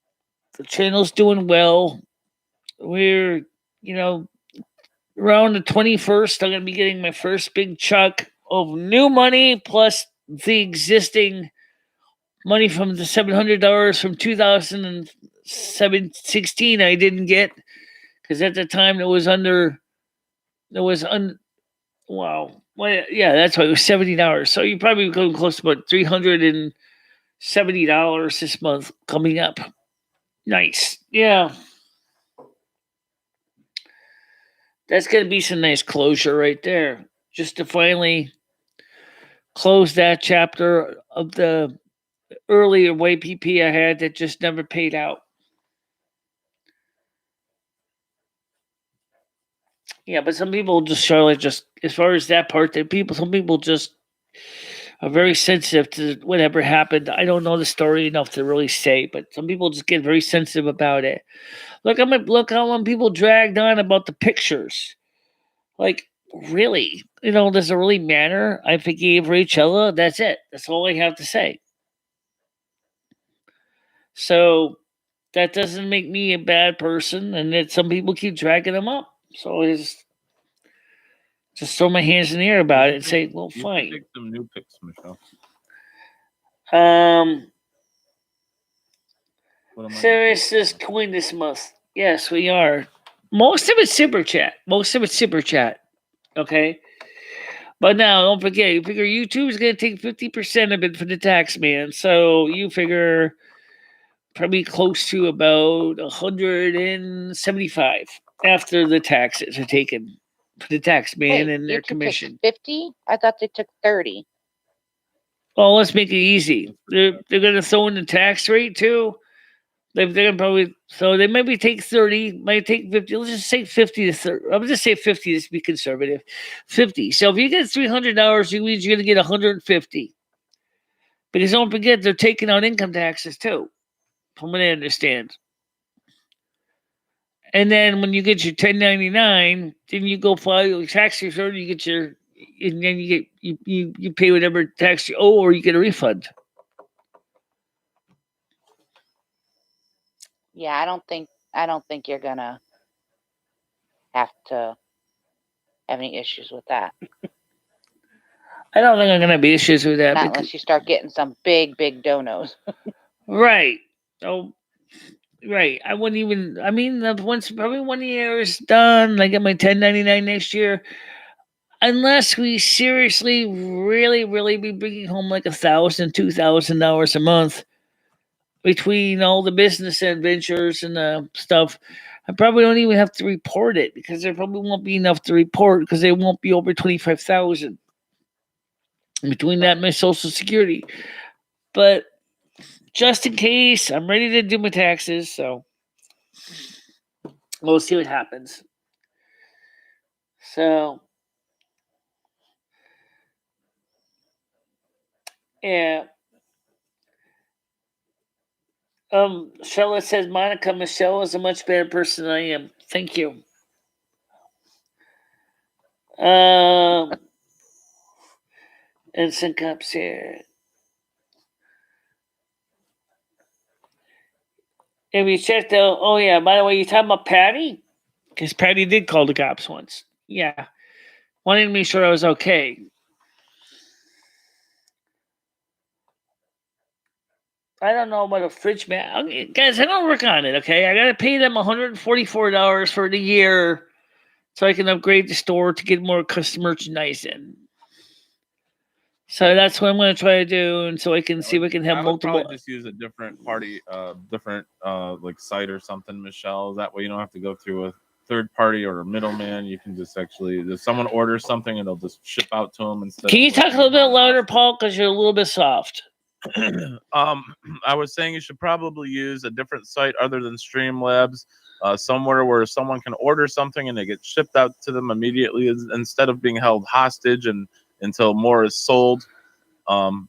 The channel's doing well. We're, you know, around the 21st, I'm going to be getting my first big chunk of new money plus the existing money from the $700 from 2016 I didn't get because at the time wow. Well, yeah, that's why it was $70. So you're probably going close to about $370 this month coming up. Nice. Yeah. That's going to be some nice closure right there. Just to finally close that chapter of the earlier YPP I had that just never paid out. Yeah, but some people just, Charlotte, just as far as that part, some people just are very sensitive to whatever happened. I don't know the story enough to really say, but some people just get very sensitive about it. Look how long people dragged on about the pictures. Like, really? Does it really matter? I forgave Rachella. That's it. That's all I have to say. So that doesn't make me a bad person, and that some people keep dragging them up. So I just throw my hands in the air about it and say, well, You fine. should take some new pics, Michelle. Serious this coin this month. Yes, we are. Most of it's super chat. Okay. But now don't forget, you figure YouTube is gonna take 50% of it for the tax man. So you figure probably close to about 175 after the taxes are taken for the tax man Wait, and their YouTube commission. takes 50? I thought they took 30. Well, let's make it easy. They're gonna throw in the tax rate too. They're gonna probably, so they maybe take 30, might take 50. Let's just say 50 to 30. I'm just say 50 just to be conservative. 50. So if you get $300, you means you're gonna get 150. Because don't forget they're taking out income taxes too, from what I understand. And then when you get your 1099, then you go file your tax return. You get and then you pay whatever tax you owe, or you get a refund. Yeah, I don't think you're gonna have to have any issues with that. I don't think I'm gonna have issues with that. Not unless you start getting some big donos. Right. Oh, right. I wouldn't even. I mean, once probably 1 year is done, I get my 1099 next year. Unless we seriously, really, really be bringing home like $1,000, $2,000 a month between all the business adventures and stuff, I probably don't even have to report it because there probably won't be enough to report because they won't be over 25,000 between that and my Social Security. But just in case, I'm ready to do my taxes, so we'll see what happens. So, yeah. Charlotte says, Monica, Michelle is a much better person than I am. Thank you. Instant cups here. Have you checked out? Oh, yeah. By the way, you talking about Patty? Because Patty did call the cops once. Yeah. Wanted to make sure I was okay. I don't know about a fridge man. Okay, guys, I don't work on it, okay? I got to pay them $144 for the year so I can upgrade the store to get more custom merchandise in. So that's what I'm going to try to do, and so I can see if we can have multiple. Probably just use a different party, like site or something, Michelle. That way you don't have to go through a third party or a middleman. You can just actually, if someone orders something, it'll just ship out to them instead. Can you talk a little bit louder, Paul? Because you're a little bit soft. I was saying you should probably use a different site other than Streamlabs, somewhere where someone can order something and it gets shipped out to them immediately instead of being held hostage and until more is sold.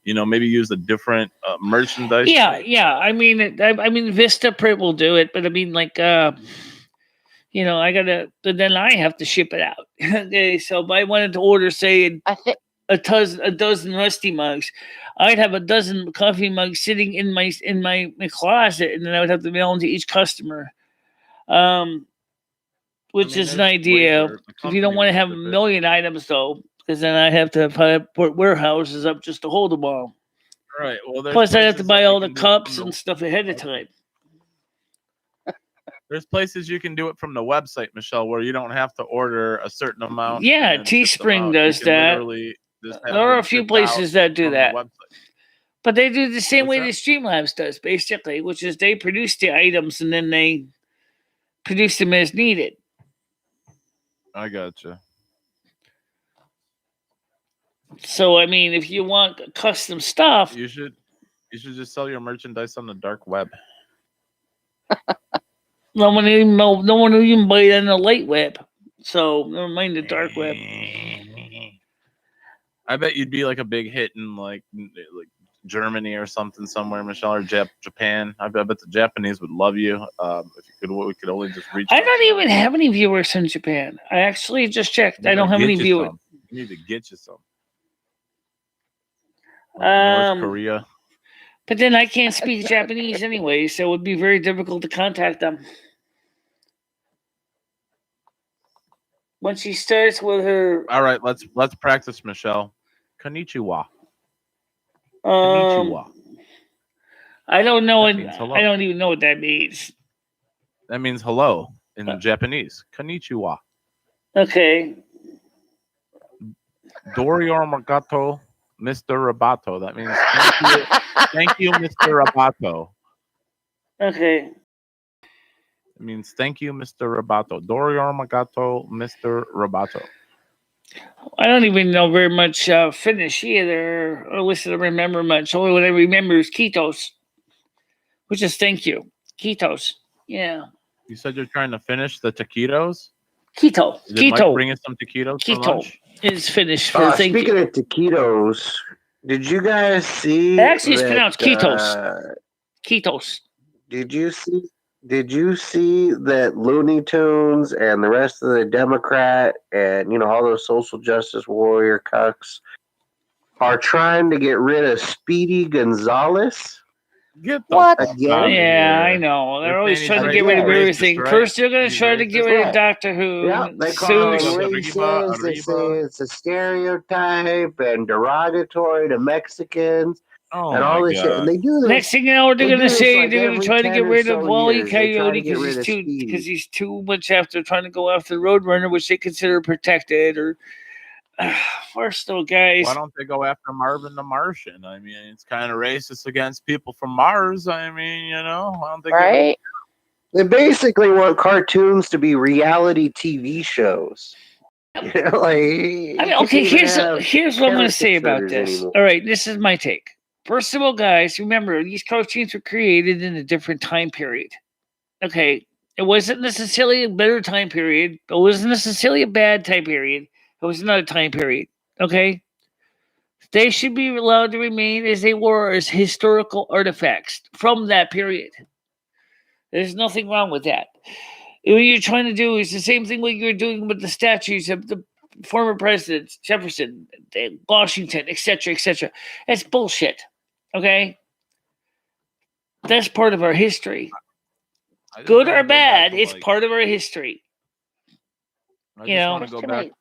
Maybe use a different merchandise. Yeah. I mean, Vista Print will do it, but I mean, like, I gotta. But then I have to ship it out. Okay, so if I wanted to order, say, a dozen Rusty mugs, I'd have a dozen coffee mugs sitting in my closet, and then I would have to mail them to each customer. Which is an idea. If you don't want to have a million items, though, because then I have to put warehouses up just to hold them all. Right. Well, plus I have to buy all the cups and stuff ahead of time. There's places you can do it from the website, Michelle, where you don't have to order a certain amount. Yeah, Teespring does that. There are a few places that do that. But they do the same way that Streamlabs does, basically, which is they produce the items and then they produce them as needed. I gotcha. So, I mean, if you want custom stuff, you should just sell your merchandise on the dark web. No one will even buy it on the light web. So never mind the dark web. I bet you'd be like a big hit in like Germany or something somewhere, Michelle, or Japan. I bet the Japanese would love you. If you could, we could only just reach. I don't even have any viewers in Japan. I actually just checked. I don't have any viewers. You need to get you some. Like North Korea. But then I can't speak Japanese anyway, so it would be very difficult to contact them. When she starts with her, all right, let's practice, Michelle. Konnichiwa. Konnichiwa. I don't know. I don't even know what that means. That means hello in Japanese. Konnichiwa. Okay. Doriarmagato, Mr. Rabato. That means thank you, Mr. Rabato. Okay. It means thank you, Mr. Rabato. Doriarmagato, Mr. Rabato. I don't even know very much Finnish either. I wish I remember much. Only what I remember is Kitos, which is thank you. Kitos. Yeah. You said you're trying to finish the taquitos? Keto. Did Mike bring us some taquitos? Keto is Finnish for thank you. Speaking of taquitos, did you guys see? Actually, it's pronounced Ketos. Ketos. Did you see that Looney Tunes and the rest of the Democrat and all those social justice warrior cucks are trying to get rid of Speedy Gonzalez? Get the What? Yeah, I know. They're always trying to get rid of everything. Right? First, they're going to try to get rid of Doctor Who. Yeah, they call it racist. They say it's a stereotype and derogatory to Mexicans. And all this shit. And they do this. Next thing you know, they're going to say they're going to try to get rid of Wally Coyote because he's too much after trying to go after the Roadrunner, which they consider protected. Or first, though, guys, why don't they go after Marvin the Martian? I mean, it's kind of racist against people from Mars. I mean, why don't they? Right? They basically want cartoons to be reality TV shows. Okay. Here's what I'm going to say about this. Anymore. All right, this is my take. First of all, guys, remember, these cartoons were created in a different time period. Okay, it wasn't necessarily a better time period. It wasn't necessarily a bad time period. It was not a time period. Okay? They should be allowed to remain as they were, as historical artifacts from that period. There's nothing wrong with that. What you're trying to do is the same thing what you're doing with the statues of the former presidents, Jefferson, Washington, etc., etc. That's bullshit. Okay? That's part of our history. Good or bad, it's part of our history. There's too many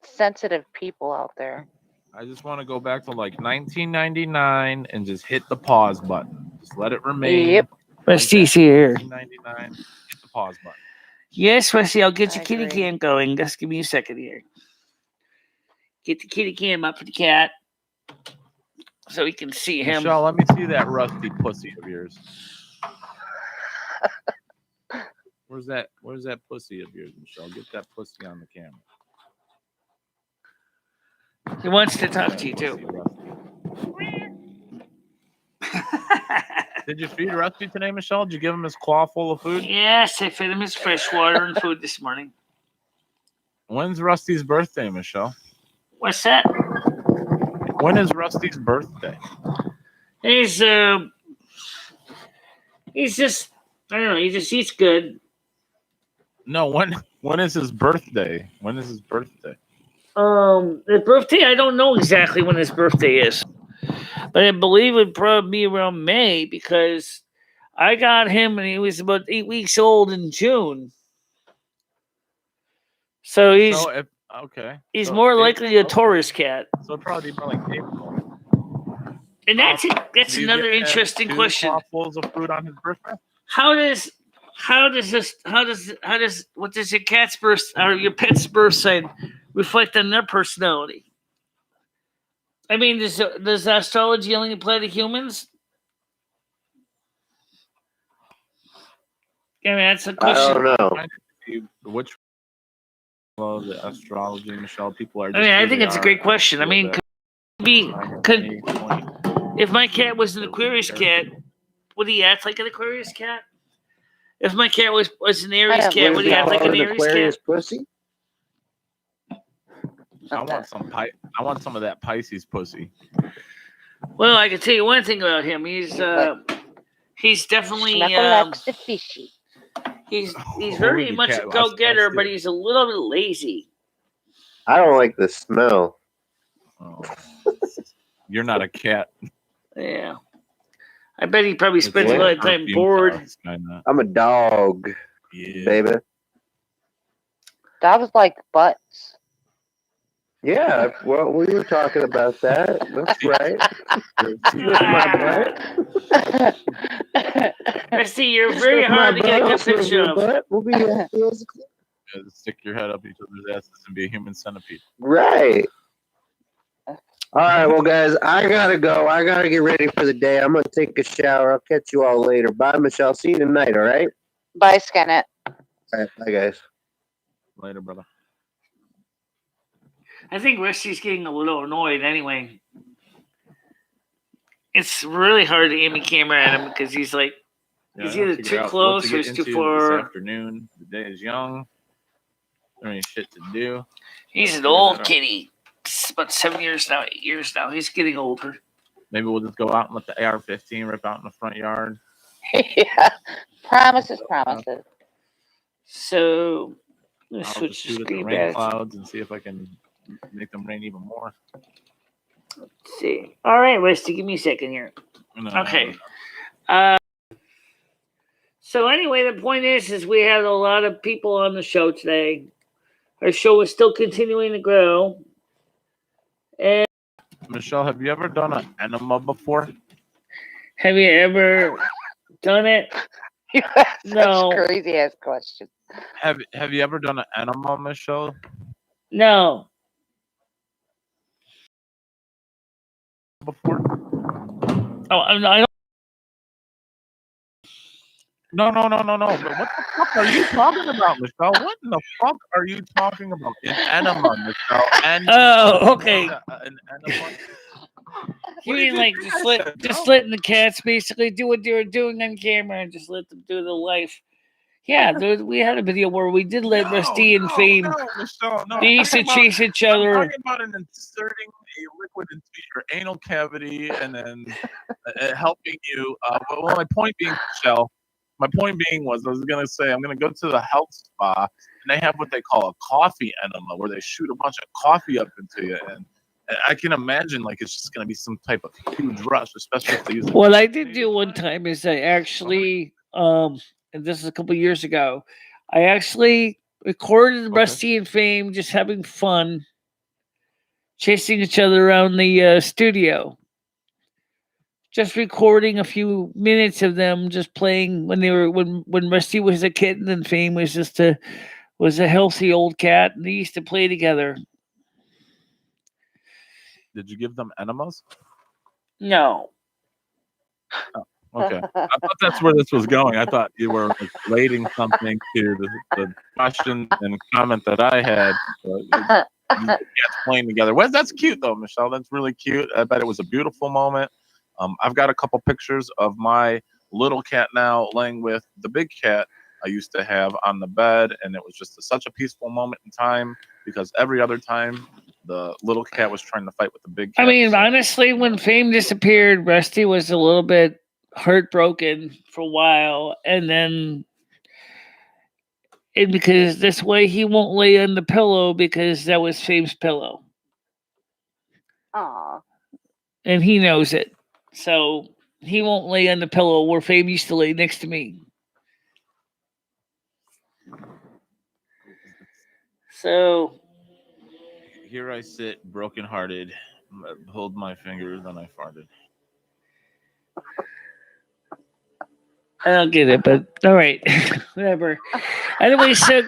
sensitive people out there. I just want to go back to like 1999 and just hit the pause button. Just let it remain. Yep. Rusty's here. 1999. Hit the pause button. Yes, Rusty, I'll get your kitty cam going. Just give me a second here. Get the kitty cam up for the cat so we can see him. Michelle, let me see that rusty pussy of yours. Where's that pussy of yours, Michelle? Get that pussy on the camera. He wants to talk to you too. Did you feed Rusty today, Michelle? Did you give him his claw full of food? Yes, I fed him his fresh water and food this morning. When's Rusty's birthday, Michelle? What's that? When is Rusty's birthday? He's just, I don't know, he just eats good. No, when is his birthday? When is his birthday? The birthday, I don't know exactly when his birthday is. But I believe it would probably be around May because I got him when he was about 8 weeks old in June. So he's He's more likely a Taurus cat. So it'd probably be more like April. And that's another interesting question. Full of food on his birthday? What does your cat's birth or your pet's birth sign reflect on their personality? I mean, does astrology only apply to humans? I mean, that's a question. I don't know. Which the astrology, Michelle? People are. I think it's a great question. I mean, if my cat was an Aquarius cat, would he act like an Aquarius cat? If my cat was an Aries cat, would he act like an Aries cat? Pussy? I want some of that Pisces pussy. Well, I can tell you one thing about him. He's definitely Schmeckle likes the fishy. he's very Holy much cat, a I go-getter, still- but he's a little bit lazy. I don't like the smell. Oh. You're not a cat. Yeah. I bet he probably It's spends a like lot of time perfume bored. sauce, kinda. I'm a dog, Yeah. baby. Dogs like butts. Yeah, well, we were talking about that. That's right. With my butt. Rusty, you're very With my hard to get a butt, good I'll serve picture your of. butt. We'll be physically. Stick your head up each other's asses and be a human centipede. Right. All right, well, guys, I gotta go. I gotta get ready for the day. I'm gonna take a shower. I'll catch you all later. Bye, Michelle. See you tonight. All right. Bye, Skynet. All right. Bye, guys. Later, brother. I think Rusty's getting a little annoyed anyway. It's really hard to aim a camera at him because he's like, Yeah, he's I gotta either figure too out close what or to he's get too into far. this afternoon. The day is young. There ain't shit to do. He's Gotta an figure old that out. kitty. It's about 7 years now, 8 years now. He's getting older. Maybe we'll just go out and let the AR-15 rip out in the front yard. Yeah. Promises, promises. So let's I'll switch just to shoot at the screen rain back. clouds and see if I can make them rain even more. Let's see. All right, Rusty, give me a second here. No, Okay. So anyway, the point is we had a lot of people on the show today. Our show is still continuing to grow. And Michelle, have you ever done an enema before? have you ever done it? You ask No. such crazy ass questions. Have you ever done an enema, Michelle? No. Before? Oh, I don't. No. But what the fuck are you talking about, Michelle? What in the fuck are you talking about? An enema, Michelle. Oh, okay. An enema. You What did mean like think just I said, no? letting the cats basically do what they were doing on camera and just let them do the life. Yeah, we had a video where we did let Rusty and Fame. No, Michelle, no. They used to chase each other. I'm talking about inserting a liquid into your anal cavity and then helping you. Well, my point being, Michelle, I was going to say I'm going to go to the health spa and they have what they call a coffee enema where they shoot a bunch of coffee up into you. And I can imagine like it's just going to be some type of huge rush, especially if they use. What I did do one time is I actually, and this is a couple years ago, I actually recorded Rusty and Fame just having fun, chasing each other around the studio. Just recording a few minutes of them just playing when Rusty was a kitten and Fame was just a healthy old cat, and they used to play together. Did you give them enemas? No. Okay. I thought that's where this was going. I thought you were like, relating something to the question and comment that I had. Cats playing together. Well, that's cute, though, Michelle. That's really cute. I bet it was a beautiful moment. I've got a couple pictures of my little cat now laying with the big cat I used to have on the bed, and it was just such a peaceful moment in time because every other time the little cat was trying to fight with the big cat. I mean, honestly, when Fame disappeared, Rusty was a little bit heartbroken for a while, and then because this way he won't lay on the pillow because that was Fame's pillow. Aw. And he knows it. So he won't lay on the pillow where Fame used to lay next to me. So here I sit, brokenhearted, hold my fingers, and I farted. I don't get it, but all right, whatever. Anyway, so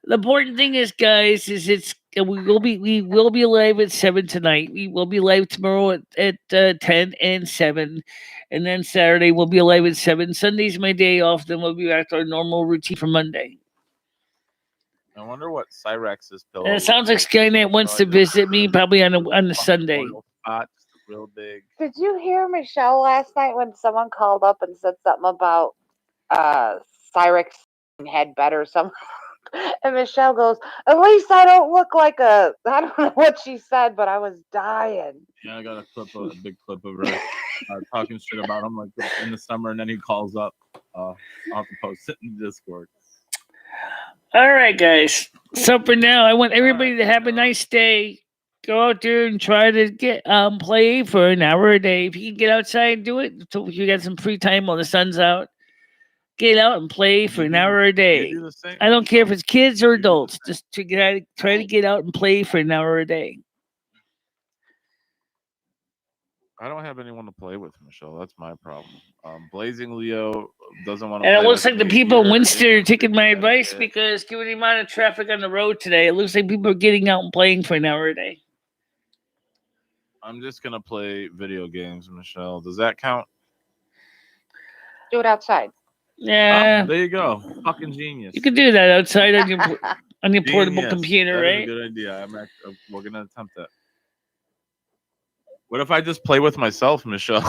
the important thing is, guys, is we will be live at 7 tonight. We will be live tomorrow at 10 and 7, and then Saturday we'll be live at 7. Sunday's my day off. Then we'll be back to our normal routine for Monday. I wonder what Cyrex's pillow. And it sounds like Skynet wants to visit me probably on a Sunday. Spot, real big. Did you hear Michelle last night when someone called up and said something about Cyrex head bed or something? And Michelle goes, "At least I don't look like a." I don't know what she said, but I was dying. Yeah, I got a big clip of her talking shit about him like in the summer, and then he calls up. I'll have to post it in Discord. All right, guys. So for now, I want everybody to have a nice day. Go out there and try to get play for an hour a day. If you can get outside and do it, so you got some free time while the sun's out. Get out and play for an hour a day. You do the same. I don't care if it's kids or adults. Just to try to get out and play for an hour a day. I don't have anyone to play with, Michelle. That's my problem. Blazing Leo doesn't want to. And play it looks with like the me people in here. Winster are taking my advice it. because given the amount of traffic on the road today, it looks like people are getting out and playing for an hour a day. I'm just gonna play video games, Michelle. Does that count? Do it outside. Yeah, There you go. Fucking genius. you can do that outside on your portable Genius. computer, That is right? a good idea. We're gonna attempt that. What if I just play with myself, Michelle?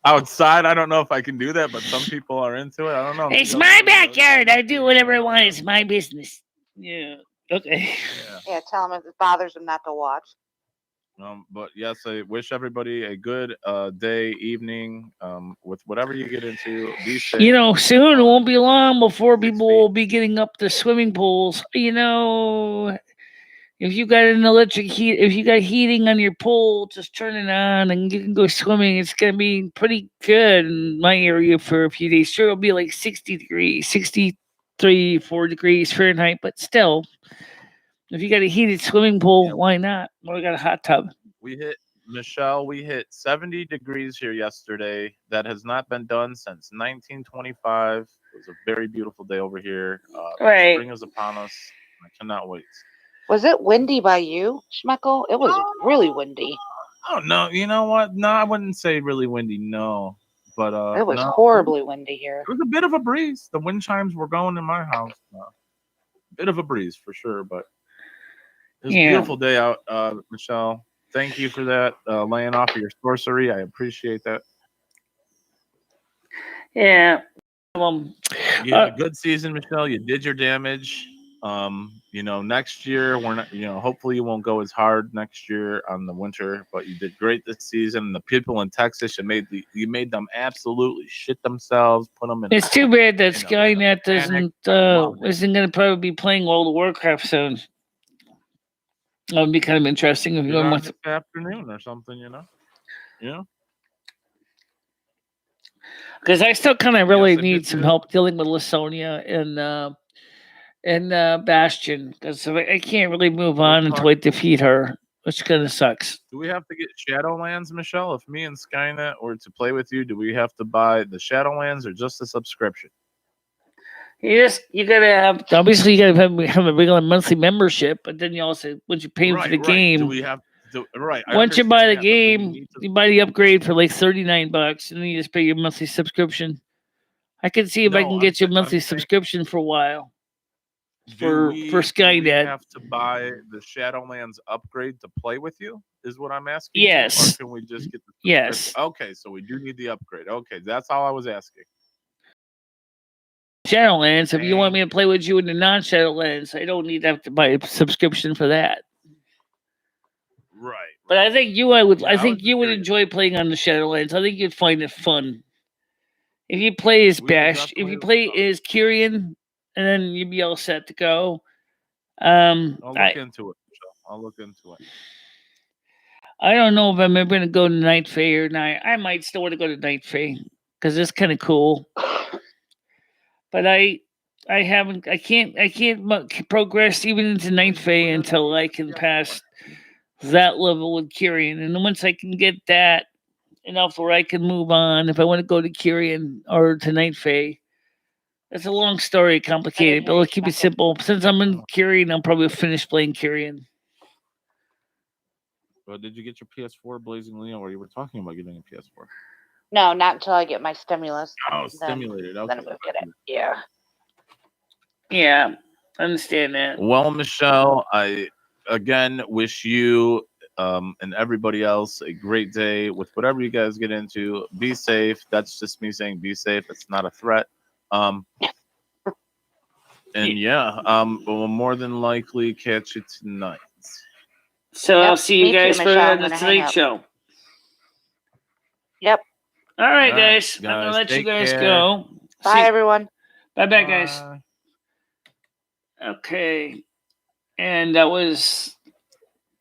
Outside, I don't know if I can do that, but some people are into it. I don't know. It's my backyard. I do whatever I want. It's my business. Yeah. Okay. Yeah, tell them if it bothers them not to watch. But yes, I wish everybody a good day, evening, with whatever you get into. Be safe. You know, soon it won't be long before people will be getting up the swimming pools. You know, if you got an electric heat, if you got heating on your pool, just turn it on and you can go swimming. It's gonna be pretty good in my area for a few days. Sure, it'll be like 60 degrees, 63, 4 degrees Fahrenheit, but still, if you got a heated swimming pool, why not? Or I got a hot tub. We hit 70 degrees here yesterday. That has not been done since 1925. It was a very beautiful day over here. Right. Spring is upon us. I cannot wait. Was it windy by you, Schmeckle? It was really windy. Oh no, you know what? No, I wouldn't say really windy. No, but It was no. horribly windy here. It was a bit of a breeze. The wind chimes were going in my house. Bit of a breeze for sure, but it was a beautiful day out, Michelle. Thank you for that, laying off of your sorcery. I appreciate that. Yeah. You had a good season, Michelle. You did your damage. You know, next year we're not. You know, hopefully you won't go as hard next year on the winter. But you did great this season. The people in Texas, you made them absolutely shit themselves. Put them in. It's too bad that Skynet isn't going to probably be playing World of Warcraft soon. That would be kind of interesting if you want this afternoon or something, you know. Yeah. Because I still kind of really need some help dealing with Lasonia and Bastion, because I can't really move on until I defeat her, which kind of sucks. Do we have to get Shadowlands, Michelle? If me and Skynet were to play with you, do we have to buy the Shadowlands or just a subscription? You gotta have, obviously you gotta have a regular monthly membership, but then you also, once you pay for the game, do we have to, right? Once you buy the game, you buy the upgrade for like $39, and then you just pay your monthly subscription. I can see if I can get you a monthly subscription for a while. For Skynet, do we have to buy the Shadowlands upgrade to play with you? Is what I'm asking. Yes. Or can we just get the yes? Okay, so we do need the upgrade. Okay, that's all I was asking. Shadowlands. If you want me to play with you in the non-Shadowlands, I don't need to have to buy a subscription for that. Right. But I think you would enjoy playing on the Shadowlands. I think you'd find it fun. If you play as Bash, if you play as Kyrian, and then you'd be all set to go. I'll look into it. I'll look into it. I don't know if I'm ever going to go to Night Fae or not. I might still want to go to Night Fae because it's kind of cool. But I can't progress even into Night Fae until I can pass that level with Kyrian. And then once I can get that enough where I can move on, if I want to go to Kyrian or to Night Fae, it's a long story, complicated, but let's keep it simple. Since I'm in Kyrian, I'll probably finish playing Kyrian. Well, did you get your PS4, Blazing Leo, or you were talking about getting a PS4? No, not until I get my stimulus. Oh, stimulated. Okay. Then I'm going to get it. Yeah. Yeah, I understand that. Well, Michelle, I again wish you and everybody else a great day with whatever you guys get into. Be safe. That's just me saying be safe. It's not a threat. And we'll more than likely catch you tonight. So Yep, I'll see you me too, guys for Michelle. I'm the gonna hang Tonight up. Show. Yep. All right, All right, guys. I'm gonna guys, let you take guys care. go. Bye, everyone. Bye, guys. Bye. Okay, and that was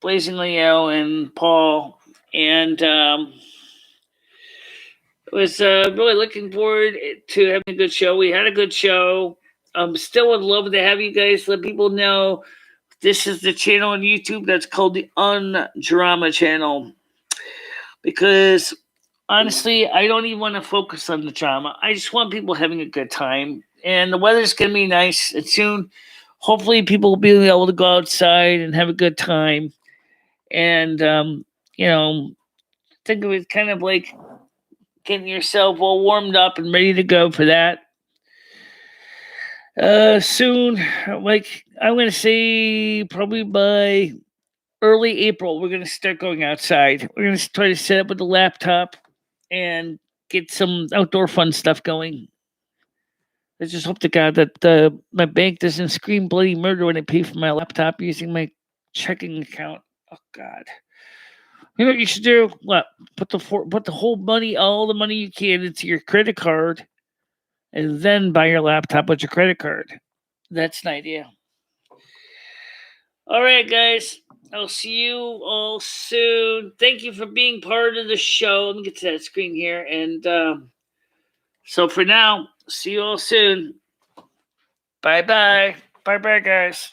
Blazing Leo and Paul, and was really looking forward to having a good show. We had a good show. Still would love to have you guys let people know this is the channel on YouTube that's called the Undrama channel. Because honestly, I don't even want to focus on the drama. I just want people having a good time. And the weather's going to be nice. And soon, hopefully, people will be able to go outside and have a good time. And, think of it kind of like getting yourself all warmed up and ready to go for that. Soon, like I'm going to say probably by early April, we're going to start going outside. We're going to try to set up with the laptop and get some outdoor fun stuff going. I just hope to God that my bank doesn't scream bloody murder when I pay for my laptop using my checking account. Oh God! You know what you should do? What? Put the whole money, all the money you can, into your credit card, and then buy your laptop with your credit card. That's an idea. All right, guys. I'll see you all soon. Thank you for being part of the show. Let me get to that screen here. And so for now, see you all soon. Bye-bye. Bye-bye, guys.